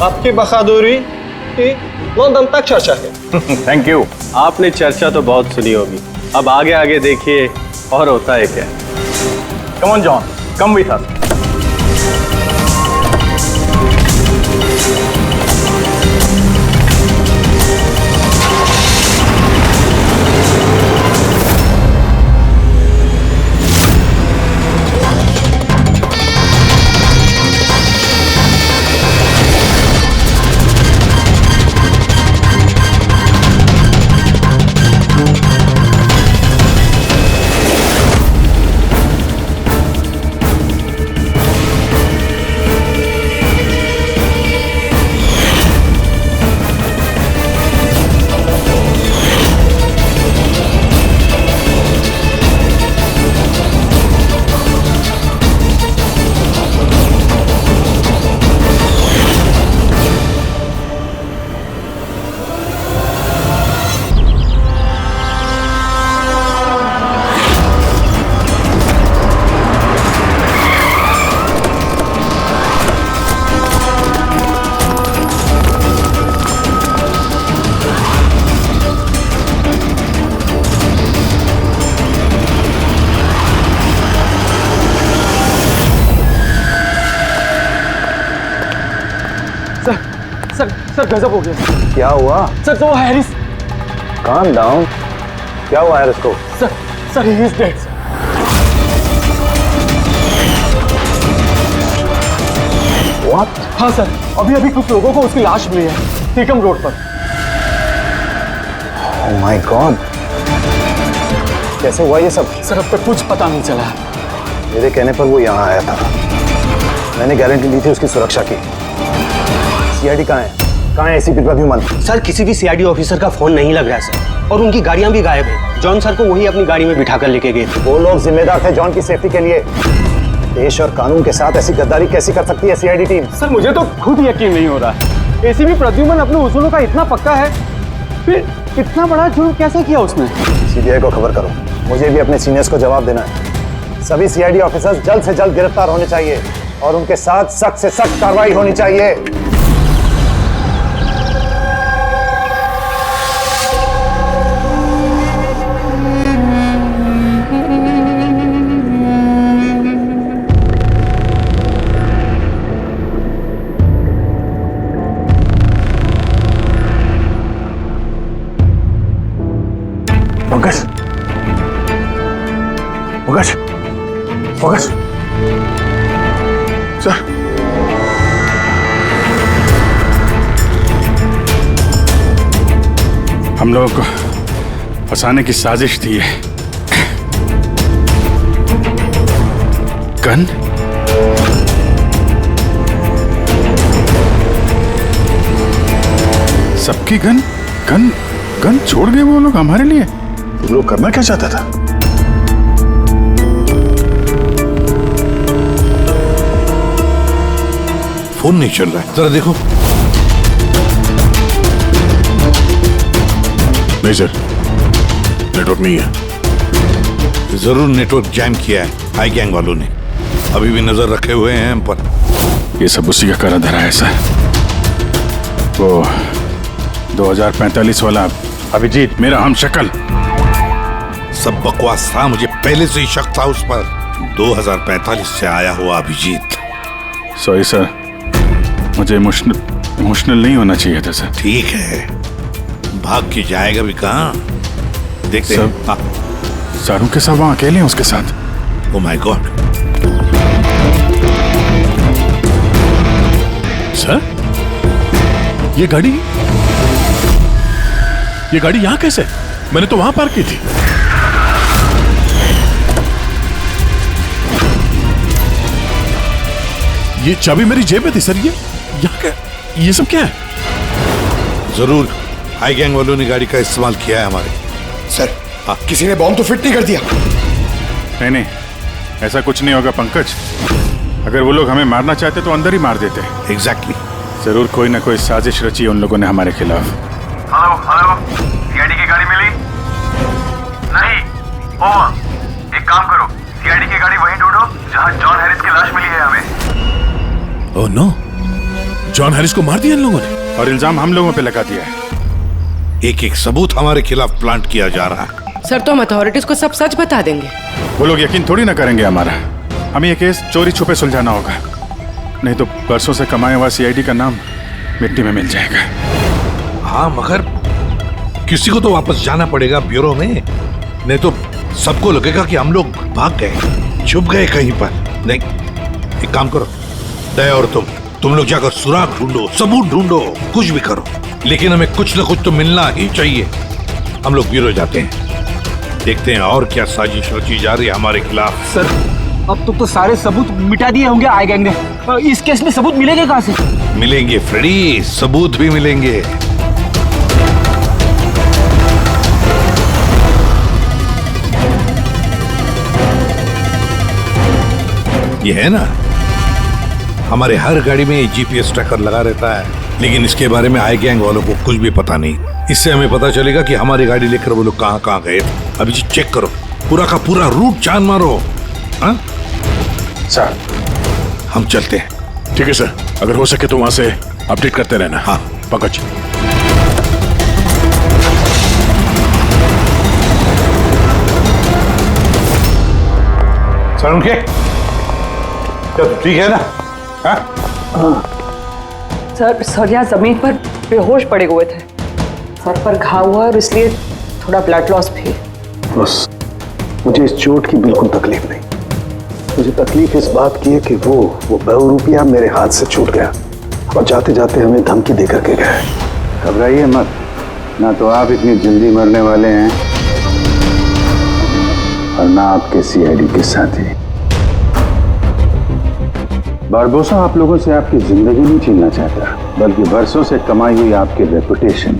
आपकी बहादुरी की लंदन तक चर्चा है। Thank you. आपने चर्चा तो बहुत सुनी होगी, अब आगे आगे देखिए और होता है क्या। Come on, John. Come with us. Sir गजब हो गया। क्या हुआ? सर तो हैरिस। Calm down. क्या हुआ हैरिस को? Sir he is dead. What? हाँ सर, अभी कुछ लोगों को उसकी लाश मिली है टीकम रोड पर। Oh my God. कैसे हुआ ये सब? सर अब तक कुछ पता नहीं चला। मेरे कहने पर वो यहाँ आया था। मैंने गारंटी ली थी उसकी सुरक्षा की। सीआईडी कहाँ है? कहाँ है एसीपी प्रद्युमन? सर किसी भी सीआईडी ऑफिसर का फोन नहीं लग रहा है सर, और उनकी गाड़ियां भी गायब है। जॉन सर को वही अपनी गाड़ी में बिठाकर लेके गए थे। वो लोग जिम्मेदार थे जॉन की सेफ्टी के लिए। देश और कानून के साथ ऐसी गद्दारी कैसी कर सकती है सीआईडी टीम? सर मुझे तो खुद यकीन नहीं हो रहा है। एसीपी प्रद्युमन अपने उसूलों का इतना पक्का है, फिर इतना बड़ा जुर्म कैसे किया उसने? सीबीआई को खबर करो, मुझे भी अपने सीनियर्स को जवाब देना है। सभी सीआईडी ऑफिसर्स जल्द से जल्द गिरफ्तार होने चाहिए और उनके साथ सख्त से सख्त कार्रवाई होनी चाहिए। पंकज, पंकज, पंकज, सर, हम लोगों को फंसाने की साजिश थी ये। गन? सबकी गन गन गन छोड़ गए वो लोग हमारे लिए। वो लोग करना क्या चाहता था? फोन नहीं चल रहा है, जरा देखो। नहीं सर, नेटवर्क नहीं है। जरूर नेटवर्क जैम किया है आई गैंग वालों ने। अभी भी नजर रखे हुए हैं हम पर। ये सब उसी का करा धरा है सर। वो 2045 वाला अभिजीत, मेरा हम शक्ल। सब बकवास था, मुझे पहले से ही शक था उस पर। 2045 से आया हुआ अभिजीत। सॉरी सर, मुझे इमोशनल नहीं होना चाहिए था सर। ठीक है, भाग के जाएगा भी कहाँ? देखते हैं। सारू के साथ वहां अकेले हैं उसके साथ। Oh my God. सर, ये गाड़ी यहां कैसे? मैंने तो वहां पार्क की थी। ये चाबी मेरी जेब में थी सर। ये यहाँ क्या? ये सब क्या है? जरूर हाई गैंग वालों ने गाड़ी का इस्तेमाल किया है हमारे। सर, किसी ने बॉम्ब तो फिट नहीं कर दिया? नहीं, ऐसा कुछ नहीं होगा पंकज। अगर वो लोग हमें मारना चाहते तो अंदर ही मार देते। एग्जैक्टली। जरूर कोई ना कोई साजिश रची है उन लोगों ने हमारे खिलाफ। हेलो, सीआईडी की गाड़ी मिली? नहीं। ओवर। एक काम करो, सीआईडी की गाड़ी वहीं ढूंढो जहां जॉन हैरिस की लाश मिली है हमें। ओह नो, जॉन हैरिस को मार दिया इन लोगों ने और इल्जाम हम लोगों पे लगा दिया है। एक एक सबूत हमारे खिलाफ प्लांट किया जा रहा है। सर, तो हम अथॉरिटीज को सब सच बता देंगे। वो लोग यकीन थोड़ी ना करेंगे हमारा। हमें ये केस चोरी छुपे सुलझाना होगा, नहीं तो बरसों से कमाया हुआ सीआईडी का नाम मिट्टी में मिल जाएगा। हाँ, मगर किसी को तो वापस जाना पड़ेगा ब्यूरो में, नहीं तो सबको लगेगा कि हम लोग भाग गए, छुप गए कहीं पर। नहीं, एक काम करो, दया और तुम लोग जाकर सुराग ढूंढो, सबूत ढूंढो, कुछ भी करो, लेकिन हमें कुछ न कुछ तो मिलना ही चाहिए। हम लोग ब्यूरो जाते हैं, देखते हैं और क्या साजिश रची जा रही है हमारे खिलाफ। सर, अब तो सारे सबूत मिटा दिए होंगे आई गैंग ने। इस केस में सबूत मिलेंगे कहाँ से? मिलेंगे फ्रेडी, सबूत भी मिलेंगे। ये है ना, हमारे हर गाड़ी में जीपीएस ट्रैकर लगा रहता है, लेकिन इसके बारे में आई गैंग वालों को कुछ भी पता नहीं। इससे हमें पता चलेगा कि हमारी गाड़ी लेकर वो लोग कहाँ कहाँ गए। अभी जी चेक करो, पूरा का पूरा रूट जान मारो। हाँ सर, हम चलते हैं। ठीक है सर, अगर हो सके तो वहां से अपडेट करते रहना। हाँ पंकज। सर, उनके ठीक है ना? हाँ। सर यहाँ जमीन पर बेहोश पड़े हुए थे, सर पर घाव हुआ और इसलिए थोड़ा ब्लड लॉस भी। बस मुझे इस चोट की बिल्कुल तकलीफ नहीं। मुझे तकलीफ इस बात की है कि वो बहुरूपिया मेरे हाथ से छूट गया और जाते जाते हमें धमकी देकर के गए। घबराइए मत, ना तो आप इतनी जल्दी मरने वाले हैं और ना आपके सीआईडी के साथी। बारबोसा आप लोगों से आपकी जिंदगी नहीं छीनना चाहता, बल्कि वर्षों से कमाई हुई आपकी रेपुटेशन,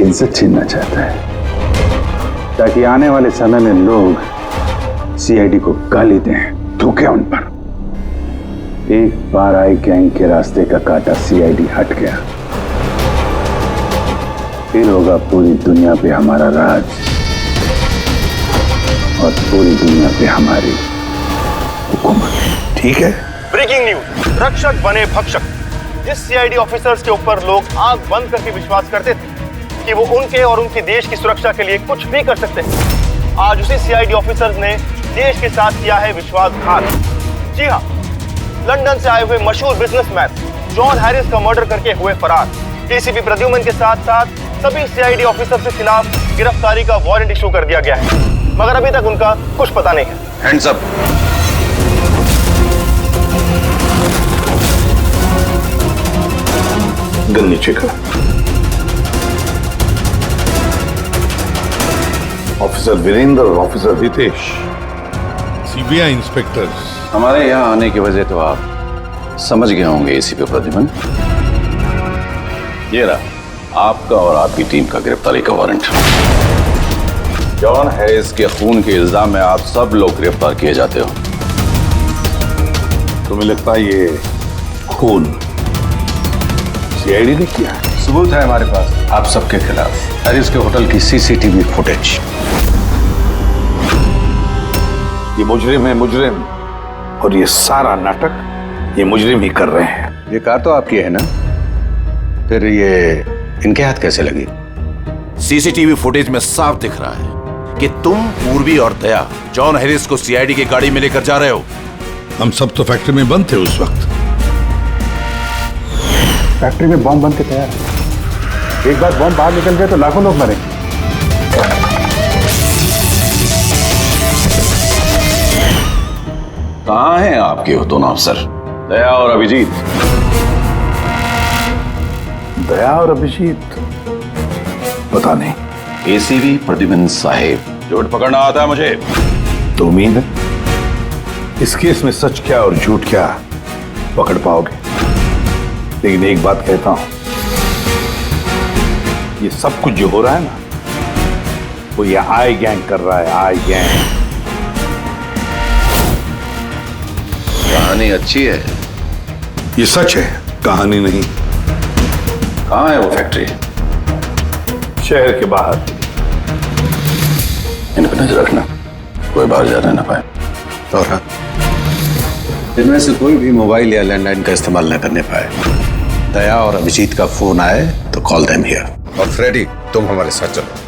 इज्जत छीनना चाहता है, ताकि आने वाले समय में लोग सीआईडी को गाली दें, थूकें उन पर। एक बार आई गैंग के रास्ते का कांटा सीआईडी हट गया, फिर होगा पूरी दुनिया पे हमारा राज और पूरी दुनिया पे हमारी हुकूमत। ठीक है। ब्रेकिंग न्यूज, रक्षक बने भक्षक। जिस सीआईडी ऑफिसर्स के ऊपर लोग आंख बंद करके विश्वास करते थे कि वो उनके और उनके देश की सुरक्षा के लिए कुछ भी कर सकते हैं, आज उसी सीआईडी ऑफिसर्स ने देश के साथ किया है विश्वासघात। जी हाँ, लंदन से आए हुए मशहूर बिजनेसमैन जॉन हैरिस का मर्डर करके हुए फरार। एसीपी प्रद्युमन के साथ साथ सभी सीआईडी ऑफिसर्स के खिलाफ गिरफ्तारी का वारंट इशू कर दिया गया है, मगर अभी तक उनका कुछ पता नहीं है। Hands up. गन नीचे कर। ऑफिसर वीरेंद्र और ऑफिसर रितेश, सीबीआई इंस्पेक्टर्स हमारे यहाँ आने की वजह तो आप समझ गए होंगे एसीपी प्रद्युमन। ये रहा आपका और आपकी टीम का गिरफ्तारी का वारंट। जॉन हैरिस के खून के इल्जाम में आप सब लोग गिरफ्तार किए जाते हो। तुम्हें लगता है ये खून सीआईडी ने किया है? सबूत है हमारे पास आप सबके खिलाफ। हैरिस के होटल की सीसीटीवी फुटेज। ये मुजरिम है, मुजरिम, और ये सारा नाटक ये मुजरिम ही कर रहे हैं। ये कार तो आपकी है ना, फिर ये इनके हाथ कैसे लगी? सीसीटीवी फुटेज में साफ दिख रहा है कि तुम, पूर्वी और दया जॉन हैरिस को सीआईडी की गाड़ी में लेकर जा रहे हो। हम सब तो फैक्ट्री में बंद थे उस वक्त। फैक्ट्री में बॉम्ब बन के तैयार है। एक बार बॉम्ब बाहर निकल गए तो लाखों लोग मरेंगे। कहाँ हैं आपके वो दोनों अफसर, दया और अभिजीत? दया और अभिजीत पता नहीं। एसीपी प्रद्युमन साहिब, झूठ पकड़ना आता है मुझे। तो उम्मीद है इस केस में सच क्या और झूठ क्या पकड़ पाओगे। लेकिन एक बात कहता हूं, ये सब कुछ जो हो रहा है ना, वो ये आई गैंग कर रहा है। आई गैंग। कहानी अच्छी है। ये सच है, कहानी नहीं। कहाँ है वो फैक्ट्री? शहर के बाहर। इन पर नजर रखना, कोई बाहर जाने ना पाए। और हाँ, इनमें से कोई भी मोबाइल या लैंडलाइन का इस्तेमाल न करने पाए। दया और अभिजीत का फोन आए तो कॉल देम हियर। और फ्रेडी, तुम हमारे साथ चलो।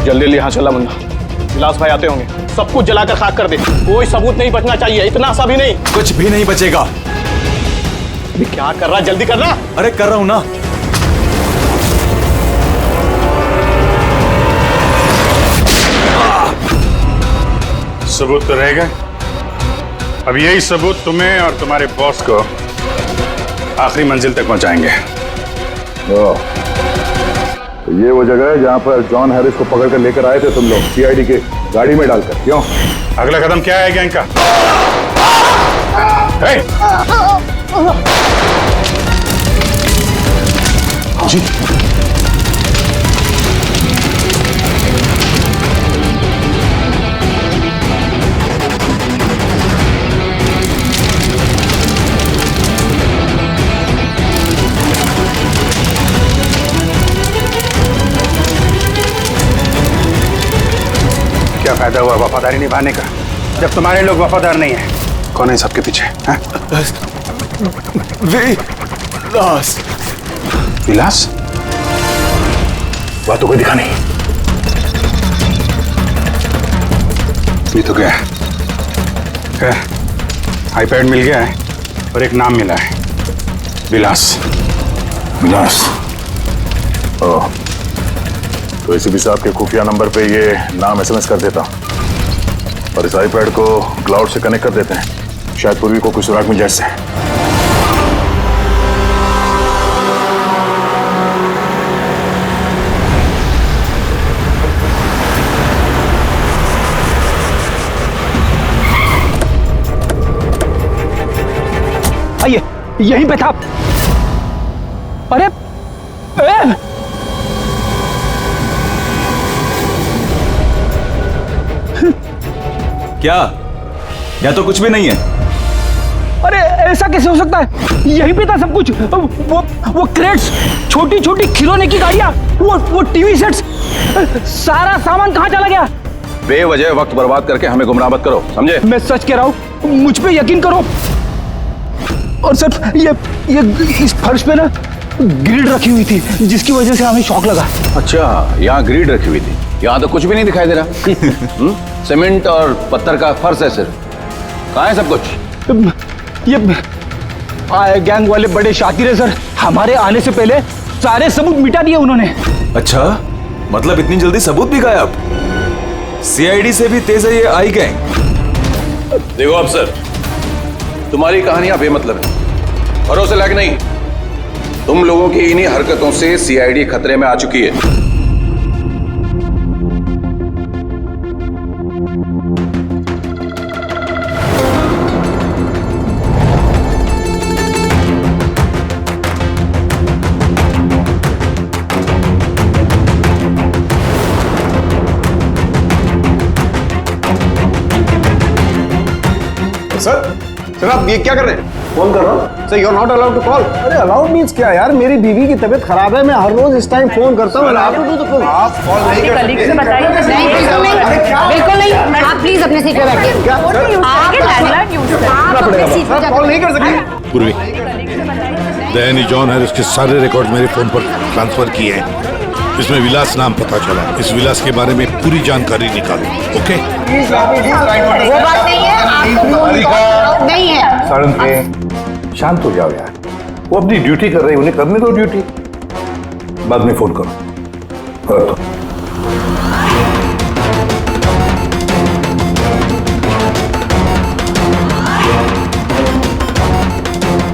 जल्दी जल्दी यहाँ चला मुन्ना, विलास भाई आते होंगे। सब कुछ जलाकर खाक कर दे, कोई सबूत नहीं बचना चाहिए। इतना सा भी नहीं। कुछ भी नहीं बचेगा। क्या कर रहा, जल्दी करना। अरे कर रहा हूं ना। सबूत तो रहेगा। अब यही सबूत तुम्हें और तुम्हारे बॉस को आखिरी मंजिल तक पहुंचाएंगे। तो ये वो जगह है जहां पर जॉन हैरिस को पकड़ कर लेकर आए थे तुम लोग, सीआईडी के गाड़ी में डालकर। क्यों? अगला कदम क्या है गैंग का? जी क्या फायदा हुआ वफादारी निभाने का जब तुम्हारे लोग वफादार नहीं है? कौन है सबके पीछे? विलास। विलास? वह तो कोई दिखा नहीं। ये तो क्या है? आईपैड मिल गया है और एक नाम मिला है, विलास। विलास? ओह, तो एसीपी साहब के खुफिया नंबर पे ये नाम एसएमएस कर देता और इस आईपैड को क्लाउड से कनेक्ट कर देते हैं। शायद पूर्वी को कुछ सुराग मिल जाए इससे। आइए, यहीं पे था। अरे क्या? या तो कुछ भी नहीं है। अरे ऐसा कैसे हो सकता है? यहीं पे था सब कुछ। वो क्रेट्स, छोटी छोटी खिलौने की गाड़ियां, वो टीवी सेट्स, सारा सामान कहाँ चला गया? बेवजह वक्त बर्बाद करके हमें गुमराह मत करो, समझे? मैं सच कह रहा हूँ, मुझ पे यकीन करो। और सिर्फ ये इस फर्श पे ना ग्रिड रखी हुई थी जिसकी वजह से हमें शॉक लगा। अच्छा, यहाँ ग्रिड रखी हुई थी, यहाँ तो कुछ भी नहीं दिखाई दे रहा। सीमेंट और पत्थर का फर्श है सिर्फ। कहाँ है सब कुछ? ये गैंग वाले बड़े शातिर है सर, हमारे आने से पहले सारे सबूत मिटा दिए उन्होंने। अच्छा, मतलब इतनी जल्दी सबूत भी गायब? सीआईडी से भी तेज है ये आई गैंग। देखो अफसर, तुम्हारी कहानियां बेमतलब है, भरोसे लायक नहीं। तुम लोगों की इन्हीं हरकतों से सीआईडी खतरे में आ चुकी है। सर आप ये क्या कर रहे हैं? फोन कर रहा हूँ। Sir you are not allowed to call. अरे अलाउड मींस क्या यार, मेरी बीवी की तबीयत खराब है, मैं हर रोज इस टाइम फोन करता हूँ। आप कॉल नहीं कर सकते। बिल्कुल नहीं, आप प्लीज अपने सीट पे बैठिए। आप कॉल नहीं कर सकते। पूर्वी, दया ने जॉन हैरिस के सारे रिकॉर्ड मेरे फोन पर ट्रांसफर किए हैं। इसमें विलास नाम पता चला। इस विलास के बारे में पूरी जानकारी निकालो। ओके? वो बात नहीं है, आप नहीं है। सारंग, शांत हो जाओ यार, वो अपनी ड्यूटी कर रहे हैं, उन्हें करने दो ड्यूटी। बाद में फोन करो।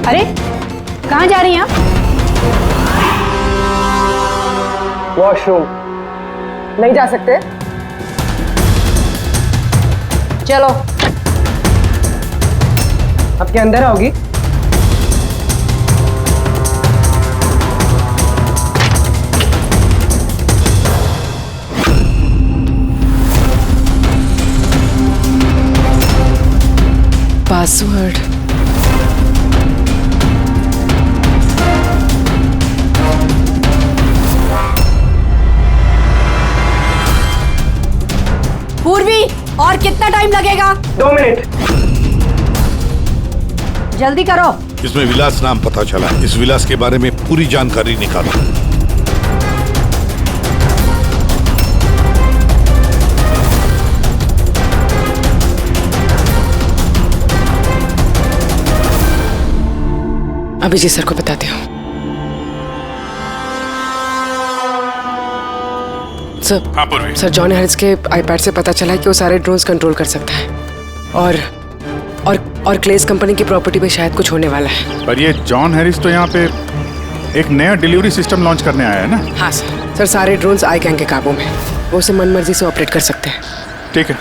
अरे कहाँ जा रही हैं आप? वॉशरूम। नहीं जा सकते? चलो, अब के अंदर आओगी? पासवर्ड। पूर्वी, और कितना टाइम लगेगा? 2 मिनट। जल्दी करो। इसमें विलास नाम पता चला। इस विलास के बारे में पूरी जानकारी निकालो। अभिजीत सर को बताती हूँ। सर जॉन हैरिस के आईपैड से पता चला है कि वो सारे ड्रोन्स कंट्रोल कर सकता है और क्लेस कंपनी की प्रॉपर्टी पे शायद कुछ होने वाला है। पर ये जॉन हैरिस तो यहाँ पे एक नया डिलीवरी सिस्टम लॉन्च करने आया है ना? हाँ सर सारे ड्रोन्स आई गैंग के काबू में, वो उसे मनमर्जी से ऑपरेट कर सकते हैं। ठीक है,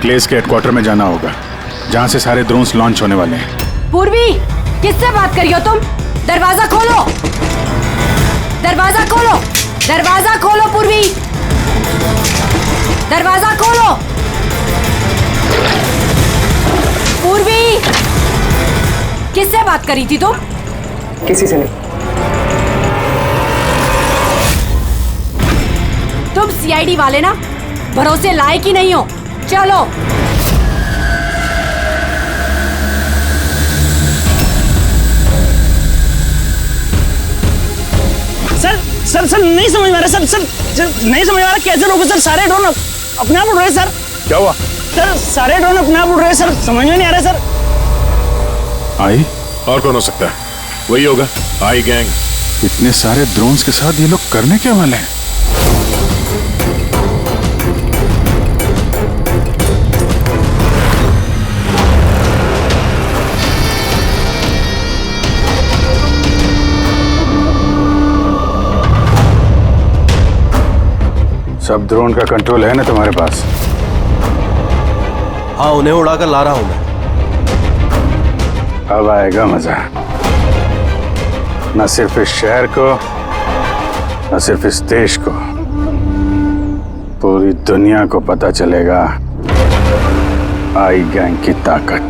क्लेस के हेडक्वार्टर में जाना होगा जहाँ से सारे ड्रोन्स लॉन्च होने वाले हैं। पूर्वी, किससे बात कर रही हो तुम? दरवाजा खोलो, दरवाजा खोलो, दरवाजा खोलो पूर्वी, दरवाजा खोलो। पूर्वी, किससे बात करी थी तुम? किसी से नहीं। तुम सीआईडी वाले ना भरोसे लायक ही नहीं हो। चलो। सर नहीं समझ में आ रहा सर नहीं समझ में आ रहा, कैसे रोको सर? सारे ड्रोन अपने आप उड़ रहे सर। क्या हुआ? सर सारे ड्रोन अपने आप उड़ रहे सर, समझ में नहीं आ रहा सर। आई और कौन हो सकता है? वही होगा, आई गैंग। इतने सारे ड्रोन्स के साथ ये लोग करने क्या वाले हैं? सब ड्रोन का कंट्रोल है ना तुम्हारे पास? हाँ, उन्हें उड़ाकर ला रहा हूं मैं। अब आएगा मजा, न सिर्फ इस शहर को, न सिर्फ इस देश को, पूरी दुनिया को पता चलेगा आई गैंग की ताकत।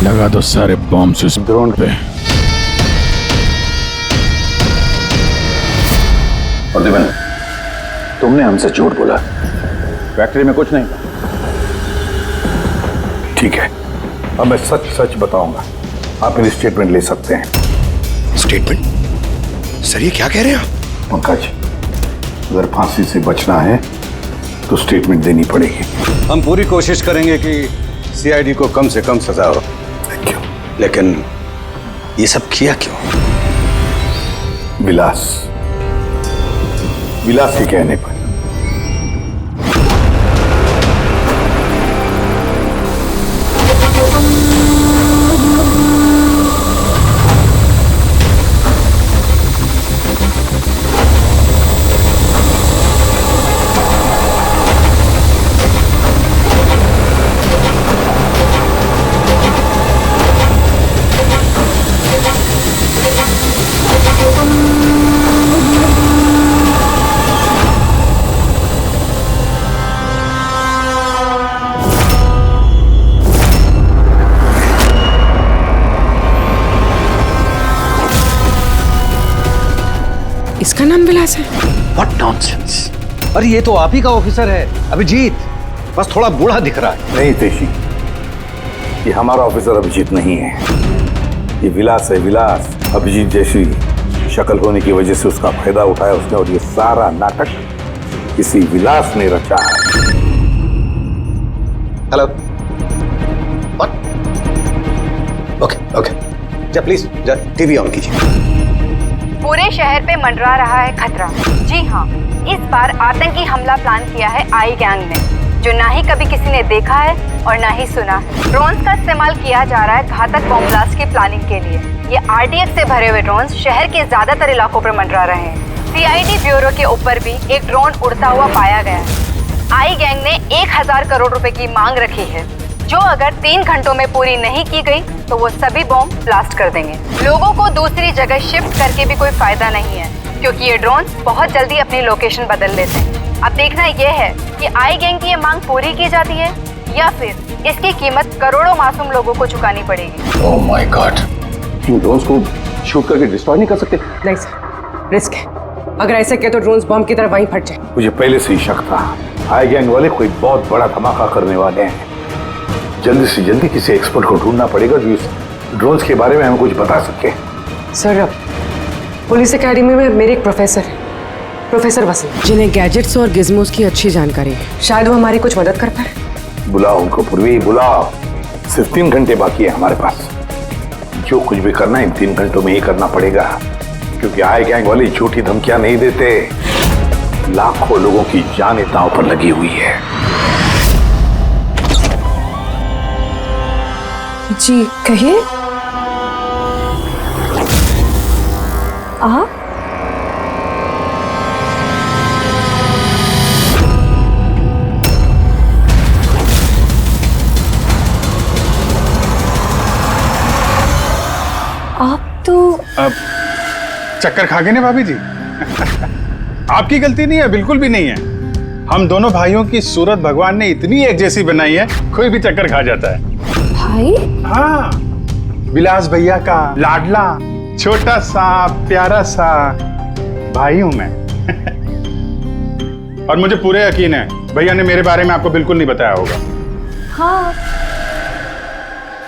लगा दो सारे बॉम्ब उस ड्रोन पे। और दिवन, तुमने हमसे झूठ बोला, फैक्ट्री में कुछ नहीं। ठीक है, अब मैं सच सच बताऊंगा। आप मेरी स्टेटमेंट ले सकते हैं। स्टेटमेंट? सर ये क्या कह रहे हैं आप? पंकज, अगर फांसी से बचना है तो स्टेटमेंट देनी पड़ेगी। हम पूरी कोशिश करेंगे कि सीआईडी को कम से कम सजा हो। लेकिन ये सब किया क्यों? विलास के कहने पर। इसका नाम विलास है? What nonsense! अरे ये तो आप ही का ऑफिसर है अभिजीत, बस थोड़ा बूढ़ा दिख रहा है। नहीं तेशी, ये हमारा ऑफिसर अभिजीत नहीं है, ये विलास है। विलास अभिजीत जैसी शक्ल होने की वजह से उसका फायदा उठाया उसने, और ये सारा नाटक किसी विलास ने रचा है। हेलो, ओके, जा प्लीज जा टीवी ऑन कीजिए। पूरे शहर पे मंडरा रहा है खतरा। जी हाँ, इस बार आतंकी हमला प्लान किया है आई गैंग ने, जो ना ही कभी किसी ने देखा है और ना ही सुना है। ड्रोन्स का इस्तेमाल किया जा रहा है घातक बॉम्ब ब्लास्ट की प्लानिंग के लिए। ये आरडीएक्स से भरे हुए ड्रोन्स शहर के ज्यादातर इलाकों पर मंडरा रहे हैं। सीआईडी ब्यूरो के ऊपर भी एक ड्रोन उड़ता हुआ पाया गया है। आई गैंग ने 1000 करोड़ रुपए की मांग रखी है, जो अगर 3 घंटों में पूरी नहीं की गई तो वो सभी बॉम्ब ब्लास्ट कर देंगे। लोगों को दूसरी जगह शिफ्ट करके भी कोई फायदा नहीं है, क्योंकि ये ड्रोन बहुत जल्दी अपनी लोकेशन बदल लेते हैं। अब देखना ये है कि आई गैंग की ये मांग पूरी की जाती है या फिर इसकी कीमत करोड़ों मासूम लोगों को चुकानी पड़ेगी। Oh my God, in drones को शूट करके डिस्ट्रॉय नहीं कर सकते? नहीं सर, रिस्क है। अगर ऐसे किया तो ड्रोन्स बॉम्ब की तरह वहीं फट जाए। मुझे पहले से ही शक था, आई गैंग वाले कोई बहुत बड़ा धमाका करने वाले हैं। जल्दी से जल्दी किसी एक्सपर्ट को ढूंढना पड़ेगा जो इस ड्रोन्स के बारे में हमें कुछ बता सके। सर, पुलिस एकेडमी में मेरे एक प्रोफेसर है, प्रोफेसर वसीम, जिन्हें गैजेट्स और गिज्मोस की अच्छी जानकारी है। शायद वो हमारी कुछ मदद कर पाए। बुलाओ उनको पूर्वी, बुलाओ। सिर्फ 3 घंटे बाकी है हमारे पास। जो कुछ भी करना है इन 3 घंटों में ही करना पड़ेगा, क्योंकि आई गैंग वाले झूठी धमकियां नहीं देते। लाखों लोगों की जान दांव पर लगी हुई है। जी कहिए। आप तो चक्कर खा गए ना भाभी जी? आपकी गलती नहीं है, बिल्कुल भी नहीं है। हम दोनों भाइयों की सूरत भगवान ने इतनी एक जैसी बनाई है, कोई भी चक्कर खा जाता है। भाई? हाँ, विलास भैया का लाडला छोटा सा प्यारा सा भाई हूं मैं। और मुझे पूरे यकीन है भैया ने मेरे बारे में आपको बिल्कुल नहीं बताया होगा। हाँ,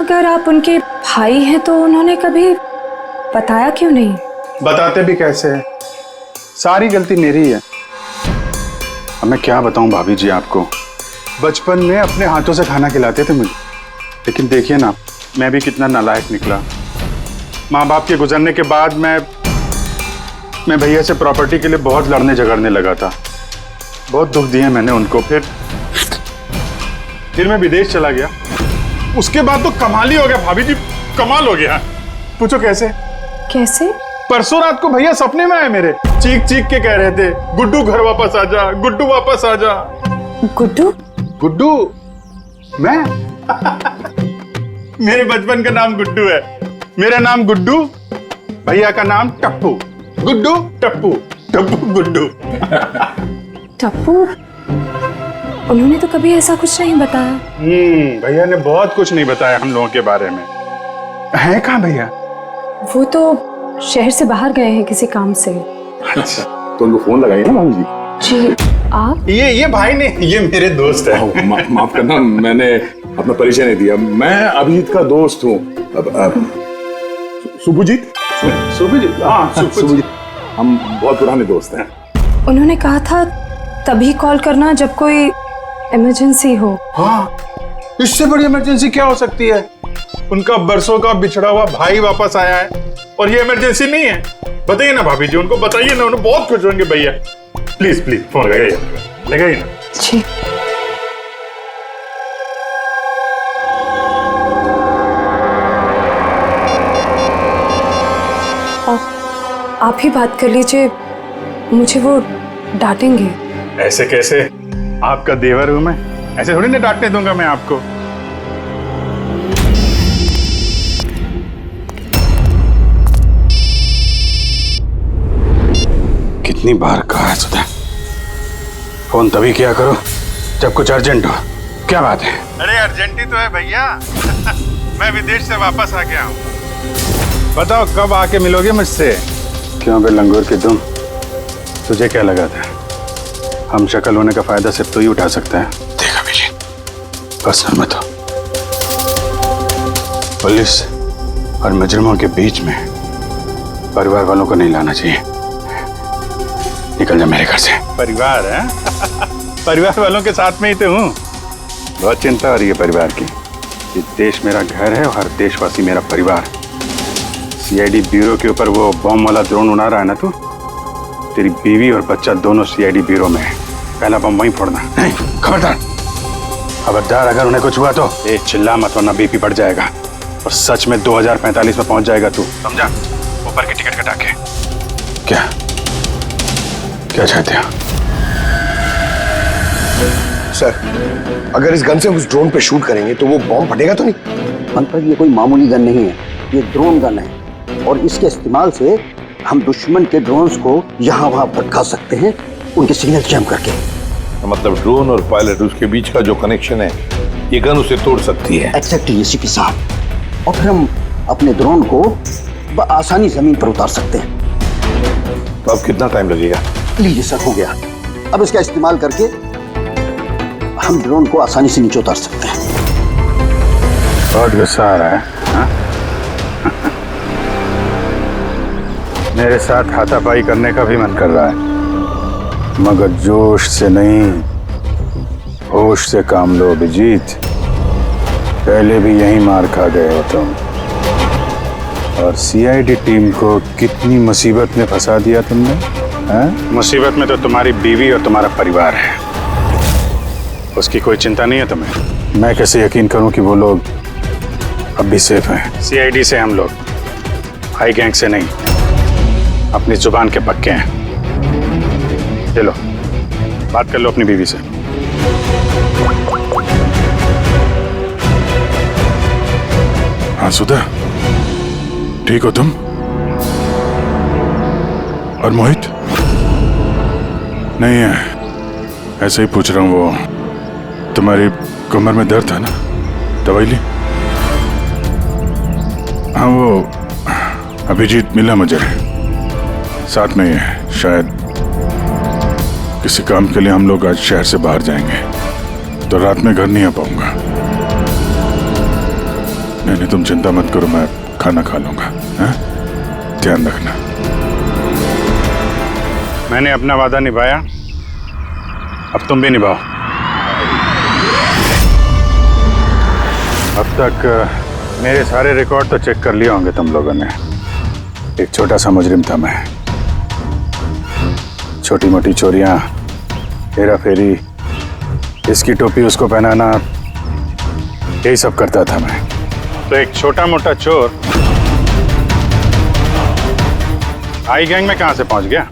अगर आप उनके भाई हैं तो उन्होंने कभी बताया क्यों नहीं? बताते भी कैसे है, सारी गलती मेरी है। अब मैं क्या बताऊं भाभी जी आपको, बचपन में अपने हाथों से खाना खिलाते थे मुझे, लेकिन देखिए ना मैं भी कितना नालायक निकला। माँ बाप के गुजरने के बाद मैं भैया से प्रॉपर्टी के लिए बहुत लड़ने झगड़ने लगा था। बहुत दुख दिए मैंने उनको। फिर मैं विदेश चला गया। उसके बाद तो कमाल ही हो गया भाभी जी, कमाल हो गया। पूछो कैसे? कैसे? परसों रात को भैया सपने में आए मेरे, चीख चीख के कह रहे थे, गुड्डू घर वापस आ जा, गुड्डू वापस आ जा। गुड्डू? गुड्डू? मैं? मेरे बचपन का नाम गुड्डू है। मेरा नाम गुड्डू, भैया का नाम टप्पू। गुड्डू टप्पू, टप्पू गुड्डू। टप्पू? उन्होंने तो कभी ऐसा कुछ नहीं बताया। भैया ने बहुत कुछ नहीं बताया हम लोगों के बारे में। हैं कहाँ भैया? वो तो शहर से बाहर गए हैं किसी काम से। अच्छा, तो उनको फोन लगाइए ना भाभी जी। जी आप? ये भाई ने, ये मेरे दोस्त है। माफ करना, मैंने अपना परिचय नहीं दिया। मैं अभिजीत का दोस्त हूँ। सुभजीत? सुभजीत, हाँ सुभजीत। हम बहुत पुराने दोस्त हैं। उन्होंने कहा था तभी कॉल करना जब कोई इमरजेंसी हो। हाँ, इससे बड़ी इमरजेंसी क्या हो सकती है? उनका बरसों का बिछड़ा हुआ भाई वापस आया है और ये इमरजेंसी नहीं है। बताइए ना भाभी जी, उनको बताइए ना, उन्हें बहुत खुश होंगे भैया। प्लीज प्लीज फोन लगाइए ना। जी। आप ही बात कर लीजिए, मुझे वो डांटेंगे। ऐसे कैसे? आपका देवर हूं मैं, ऐसे थोड़ी ना डांटने दूंगा मैं आपको। कितनी बार कहा है सुधा, फोन तभी किया करो जब कुछ अर्जेंट हो। क्या बात है? अरे अर्जेंट ही तो है भैया। मैं विदेश से वापस आ गया हूँ। बताओ कब आके मिलोगे मुझसे? क्यों बे लंगूर की तुम, तुझे क्या लगा था हम शक्ल होने का फायदा सिर्फ तू ही उठा सकता है? देखा अभिजीत, बस मत हो। पुलिस और मुजरिमों के बीच में परिवार वालों को नहीं लाना चाहिए। निकल जा मेरे घर से। परिवार है? परिवार वालों के साथ में ही तो हूँ। बहुत चिंता हो रही है परिवार की। ये देश मेरा घर है और हर देशवासी मेरा परिवार। सीआईडी ब्यूरो के ऊपर वो बॉम्ब वाला ड्रोन उड़ा रहा है ना तू, तेरी बीवी और बच्चा दोनों सीआईडी ब्यूरो में है। पहला बम वहीं फोड़ना। नहीं, खबरदार अगर उन्हें कुछ हुआ तो चिल्ला मत, वरना बीपी बढ़ जाएगा और सच में 2045 में पहुंच जाएगा तू, समझा? ऊपर की टिकट कटा के। क्या चाहते हो? सर, अगर इस गन से उस ड्रोन पे शूट करेंगे तो वो बॉम्ब फटेगा तो नहीं? अंकल, ये कोई मामूली गन नहीं है, ये ड्रोन गन है और इसके इस्तेमाल से हम दुश्मन के ड्रोन्स को यहाँ वहाँ भटका सकते हैं, उनके सिग्नल जैम करके। मतलब ड्रोन और पायलट, उसके बीच का जो कनेक्शन है, ये गन उसे तोड़ सकती है। एक्जैक्टली इसी के साथ। और फिर हम अपने ड्रोन को आसानी जमीन पर उतार सकते हैं। तो अब कितना टाइम लगेगा? लीजिए सर, हो गया। अब इसका इस्तेमाल करके हम ड्रोन को आसानी से नीचे उतार सकते हैं। बहुत गुस्सा आ रहा है हा? मेरे साथ हाथापाई करने का भी मन कर रहा है, मगर जोश से नहीं, होश से काम लो अभिजीत। पहले भी यही मार खा गए हो तुम, और सीआईडी टीम को कितनी मुसीबत में फंसा दिया तुमने। हा? मुसीबत में तो तुम्हारी बीवी और तुम्हारा परिवार है, उसकी कोई चिंता नहीं है तुम्हें। मैं कैसे यकीन करूं कि वो लोग अब भी सेफ हैं? सीआईडी से हम लोग, हाई गैंग से नहीं, अपनी जुबान के पक्के हैं। चलो बात कर लो अपनी बीवी से। हाँ सुधा, ठीक हो तुम? और मोहित? नहीं है, ऐसे ही पूछ रहा हूँ। वो तुम्हारी कमर में दर्द था ना, दवाई ली? हाँ, वो अभिजीत मिला मुझे, साथ में है। शायद किसी काम के लिए हम लोग आज शहर से बाहर जाएंगे, तो रात में घर नहीं आ पाऊंगा। नहीं, तुम चिंता मत करो, मैं खाना खा लूंगा। ध्यान रखना। मैंने अपना वादा निभाया, अब तुम भी निभाओ। अब तक मेरे सारे रिकॉर्ड तो चेक कर लिए होंगे तुम लोगों ने। एक छोटा सा मुजरिम था मैं, छोटी मोटी चोरियां, हेरा फेरी, इसकी टोपी उसको पहनाना, यही सब करता था मैं। तो एक छोटा मोटा चोर आई गैंग में कहां से पहुंच गया?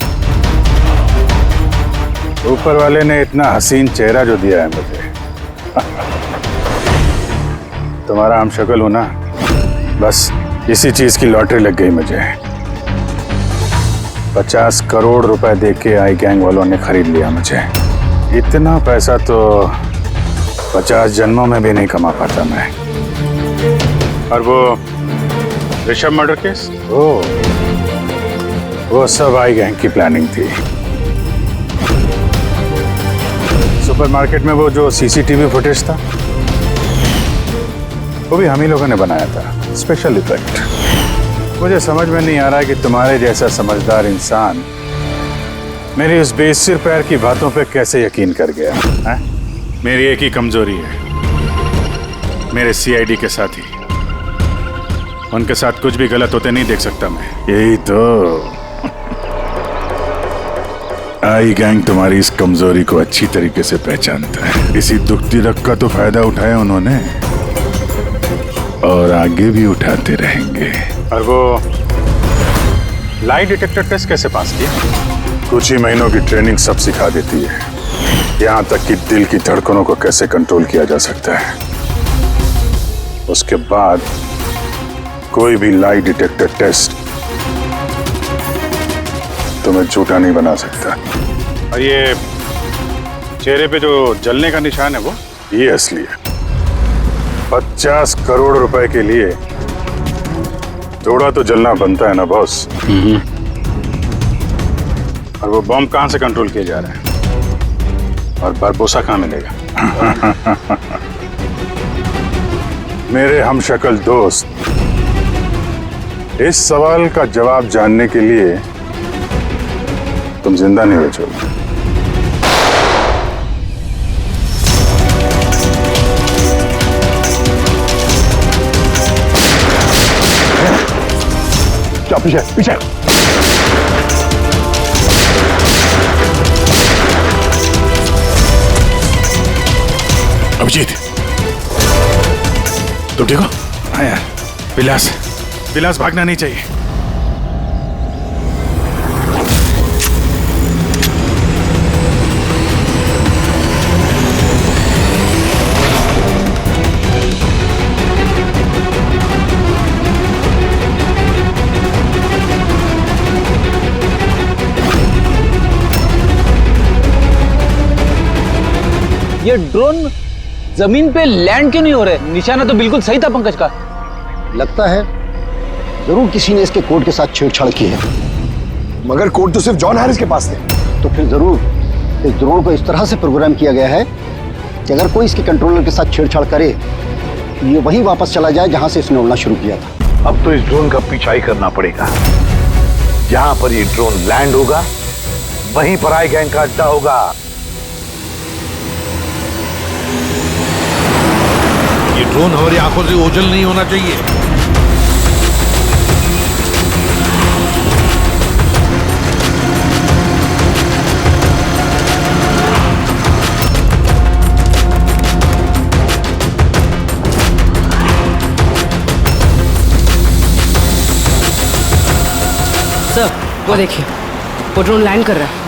ऊपर वाले ने इतना हसीन चेहरा जो दिया है मुझे। तुम्हारा हम शक्ल हो ना, बस इसी चीज की लॉटरी लग गई मुझे। 50 करोड़ रुपए देके आई गैंग वालों ने खरीद लिया मुझे। इतना पैसा तो 50 जन्मों में भी नहीं कमा पाता मैं। और वो ऋषभ मर्डर केस? वो सब आई गैंग की प्लानिंग थी। सुपरमार्केट में वो जो सीसीटीवी फुटेज था वो भी हम ही लोगों ने बनाया था, स्पेशल इफेक्ट। मुझे समझ में नहीं आ रहा है कि तुम्हारे जैसा समझदार इंसान मेरी उस बेसिर पैर की बातों पे कैसे यकीन कर गया है? मेरी एक ही कमजोरी है, मेरे सीआईडी के साथी। उनके साथ कुछ भी गलत होते नहीं देख सकता मैं। यही तो आई गैंग तुम्हारी इस कमजोरी को अच्छी तरीके से पहचानता है। इसी दुखती रग का तो फायदा उठाया उन्होंने और आगे भी उठाते रहेंगे। और वो लाई डिटेक्टर टेस्ट कैसे पास किया? कुछ ही महीनों की ट्रेनिंग सब सिखा देती है, यहाँ तक कि दिल की धड़कनों को कैसे कंट्रोल किया जा सकता है। उसके बाद कोई भी लाई डिटेक्टर टेस्ट तुम्हें झूठा नहीं बना सकता। और ये चेहरे पे जो जलने का निशान है वो ये असली है। 50 करोड़ रुपए के लिए थोड़ा तो जलना बनता है ना बॉस। और वो बॉम्ब कहां से कंट्रोल किया जा रहा है और बारबोसा कहां मिलेगा? मेरे हमशक्ल दोस्त, इस सवाल का जवाब जानने के लिए तुम जिंदा नहीं बचोगे। पीछे पीछे। अभिजीत, तुम ठीक हो? हाँ यार, विलास भागना नहीं चाहिए। ये ड्रोन जमीन पे लैंड क्यों नहीं हो रहे? निशाना तो बिल्कुल सही था पंकज का। लगता है जरूर किसी ने इसके कोड के साथ छेड़छाड़ की है। मगर कोड तो सिर्फ जॉन हैरिस के पास थे। तो फिर जरूर इस ड्रोन को इस तरह से प्रोग्राम किया गया है कि अगर कोई इसके कंट्रोलर के साथ छेड़छाड़ करे तो ये वहीं वापस चला जाए जहां से इसने उड़ना शुरू किया था। अब तो इस ड्रोन का पीछा ही करना पड़ेगा। जहां पर ये ड्रोन लैंड होगा वहीं पर आई गैंग का अड्डा होगा। ये ड्रोन हमारी आंखों से ओझल नहीं होना चाहिए। सर, वो देखिए, वो ड्रोन लैंड कर रहा है।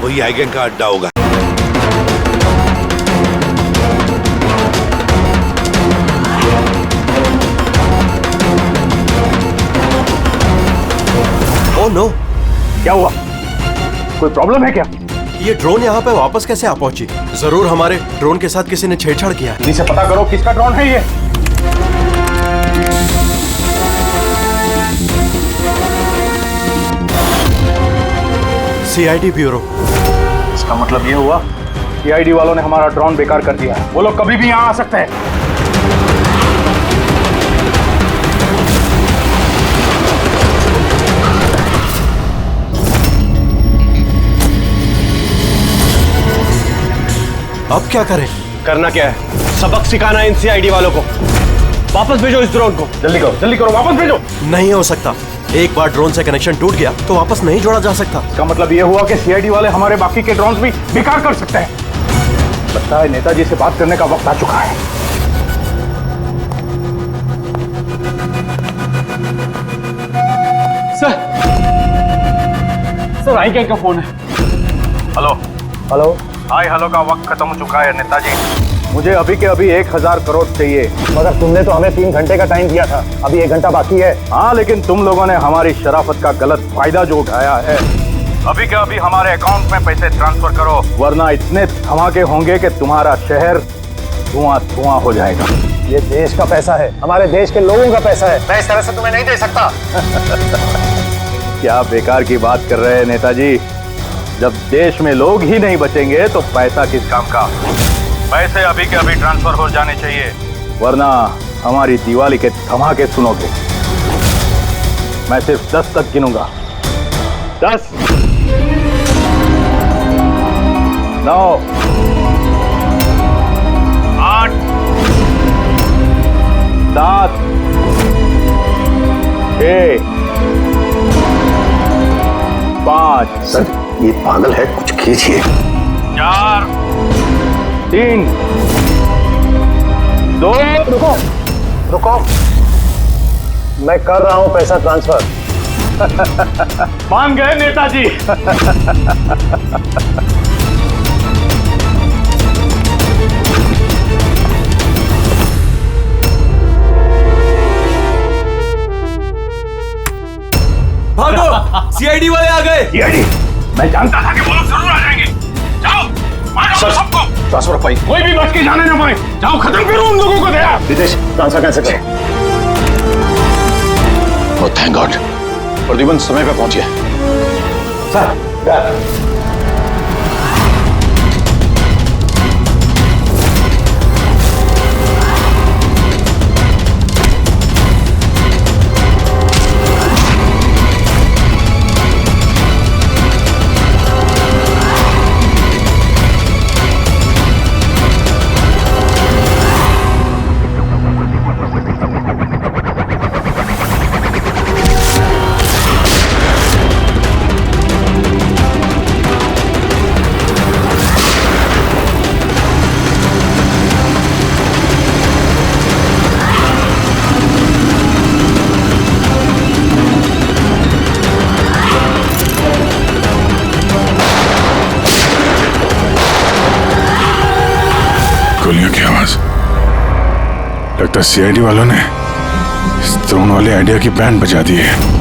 वही आई गैंग का अड्डा होगा। ओह नो, क्या हुआ? कोई प्रॉब्लम है क्या? ये ड्रोन यहाँ पे वापस कैसे आ पहुंची? जरूर हमारे ड्रोन के साथ किसी ने छेड़छाड़ किया। जल्दी से पता करो किसका ड्रोन है ये। CID bureau. इसका मतलब ये हुआ सीआईडी वालों ने हमारा ड्रोन बेकार कर दिया है। वो लोग कभी भी यहाँ आ सकते हैं। अब क्या करें? करना क्या है? सबक सिखाना है इन सीआईडी वालों को। वापस भेजो इस ड्रोन को। जल्दी करो, वापस भेजो। नहीं हो सकता। एक बार ड्रोन से कनेक्शन टूट गया तो वापस नहीं जोड़ा जा सकता। इसका मतलब ये हुआ कि सीआईडी वाले हमारे बाकी के ड्रोन्स भी बेकार कर सकते हैं। लगता है नेताजी से बात करने का वक्त आ चुका है। सर आई गैंग का फोन है। हेलो। हाय हेलो का वक्त खत्म हो चुका है नेताजी। मुझे अभी के अभी 1000 करोड़ चाहिए। मगर तुमने तो हमें 3 घंटे का टाइम दिया था, अभी 1 घंटा बाकी है। हाँ, लेकिन तुम लोगों ने हमारी शराफत का गलत फायदा जो उठाया है अभी के अभी हमारे अकाउंट में पैसे ट्रांसफर करो, वरना इतने धमाके होंगे कि तुम्हारा शहर धुआं धुआं हो जाएगा। ये देश का पैसा है, हमारे देश के लोगों का पैसा है। मैं इस तरह से तुम्हें नहीं दे सकता। क्या बेकार की बात कर रहे हैं नेताजी? जब देश में लोग ही नहीं बचेंगे तो पैसा किस काम का? पैसे अभी के अभी ट्रांसफर हो जाने चाहिए, वरना हमारी दिवाली के धमाके सुनोगे। मैं सिर्फ 10 तक गिनूंगा। 10, 9, 8, 7, 6, 5। सर ये पागल है, कुछ कीजिए। 4, 3, 2। रुको रुको, मैं कर रहा हूं पैसा ट्रांसफर। मान गए नेताजी। भागो, सीआईडी वाले आ गए। सीआईडी? मैं जानता था कि वो लोग जरूर आ जाएंगे। जाओ, मारो सबको। ट्रांसफर पाई, कोई भी बच के जाने ना पाए। जाओ, खत्म करो उन लोगों को। दया, रितेश ट्रांसफर कैंसिल करो। ओह थैंक गॉड, प्रद्युमन समय पे पहुंच गया। सर गोलियों की आवाज। लगता है सीआईडी वालों ने इस ड्रोन वाले आइडिया की बैंड बजा दी है।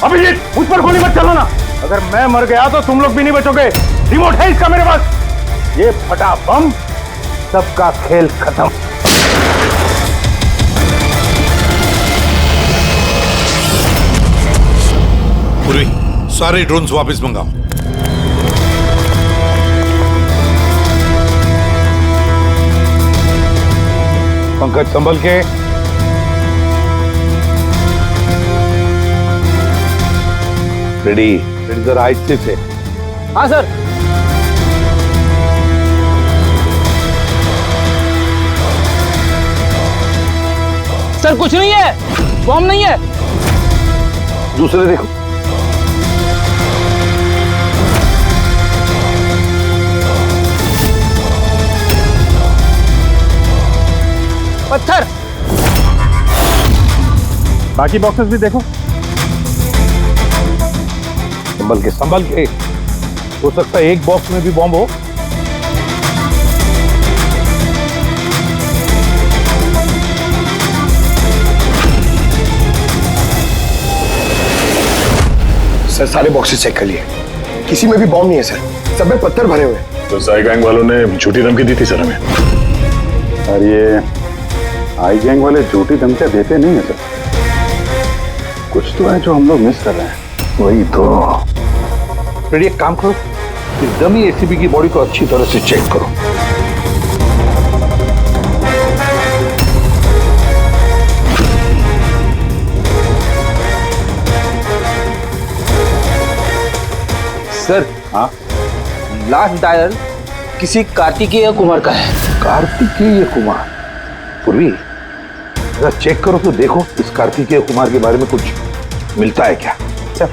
अभिजीत, मुझ पर गोली मत चलाना। अगर मैं मर गया तो तुम लोग भी नहीं बचोगे। रिमोट है इसका मेरे पास। ये फटा बम, सबका खेल खत्म। पूर्वी, सारे ड्रोन्स वापस मंगाओ। पंकज संभल के। रेडी? रेडी जरा आहिस्ते से। हाँ सर। सर कुछ नहीं है, बॉम्ब नहीं है। दूसरे देखो। पत्थर। बाकी बॉक्सेस भी देखो। संभल के। हो सकता है एक बॉक्स में भी बॉम्ब हो। सर सारे बॉक्सेस चेक कर लिए, किसी में भी बॉम्ब नहीं है सर, सब में पत्थर भरे हुए हैं। तो साई गैंग वालों ने झूठी धमकी दी थी सर हमें। और ये आई गैंग वाले झूठी धमकियां देते नहीं है सर। कुछ तो है जो हम लोग मिस कर रहे हैं। वही तो। फिर एक काम करो, इस डमी एसीबी की बॉडी को अच्छी तरह से चेक करो। सर हाँ, लास्ट डायल किसी कार्तिकेय कुमार का है। कार्तिकेय कुमार? पूर्वी जरा चेक करो तो देखो इस कार्तिकेय कुमार के बारे में कुछ मिलता है क्या। Sir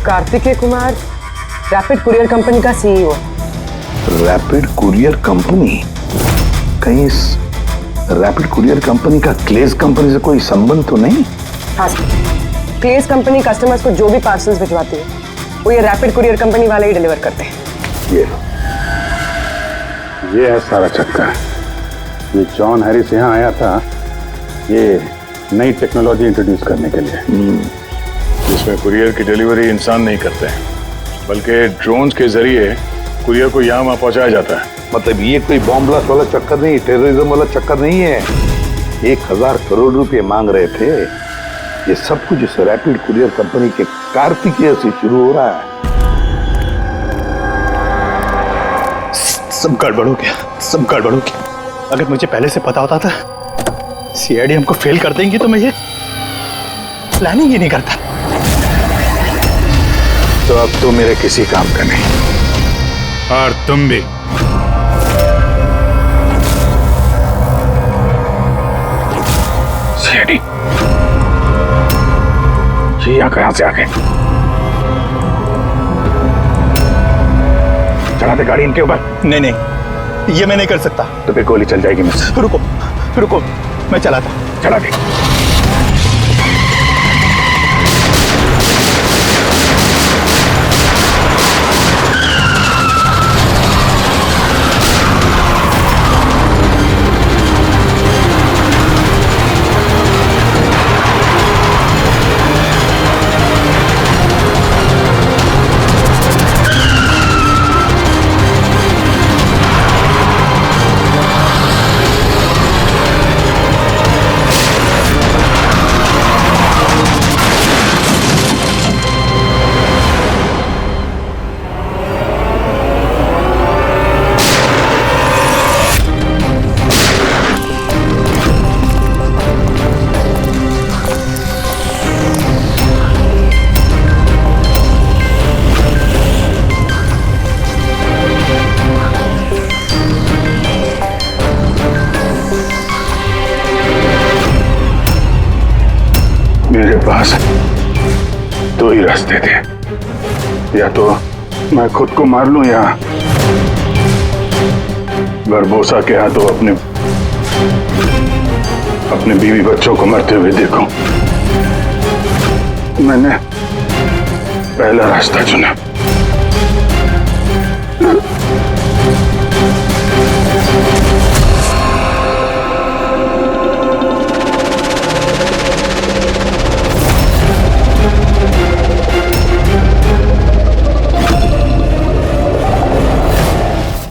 Kartikeya Kumar rapid courier company का सीईओ। Rapid courier company? कहीं इस रैपिड कुरियर कंपनी का क्लेज कंपनी से कोई संबंध तो नहीं? हाँ सर, क्लेज कंपनी कस्टमर्स को जो भी पार्सल्स भिजवाती है वो ये रैपिड कुरियर कंपनी वाले ही डिलीवर करते हैं। ये है सारा चक्कर। ये जॉन हैरिस यहाँ आया था ये नई टेक्नोलॉजी इंट्रोड्यूस करने के लिए, जिसमें कुरियर की डिलीवरी इंसान नहीं करते हैं बल्कि ड्रोन्स के जरिए कुरियर को यहाँ वहाँ पहुँचाया जाता है। मतलब ये कोई बॉम्ब ब्लास्ट वाला चक्कर नहीं, टेररिज्म वाला चक्कर नहीं है। 1000 करोड़ रुपए मांग रहे थे। ये सब कुछ इस रैपिड कुरियर कंपनी के कार्तिकेय से शुरू हो रहा है। सब गड़बड़ हो गया, सब गड़बड़ हो गया। अगर मुझे पहले से पता होता था सीआईडी हमको फेल कर देंगी तो मैं ये प्लानिंग ही नहीं करता। तो अब तो मेरे किसी काम का नहीं। और तुम भी। सीआईडी ये यहाँ कहां से आ गए? चला दे गाड़ी इनके ऊपर। नहीं नहीं, ये मैं नहीं कर सकता। तो फिर गोली चल जाएगी मुझसे। रुको रुको, मैं चलाता। चला दे। मेरे पास दो ही रास्ते थे, या तो मैं खुद को मार लूं या बरबोसा के हाथों अपने बीवी बच्चों को मरते हुए देखूं। मैंने पहला रास्ता चुना।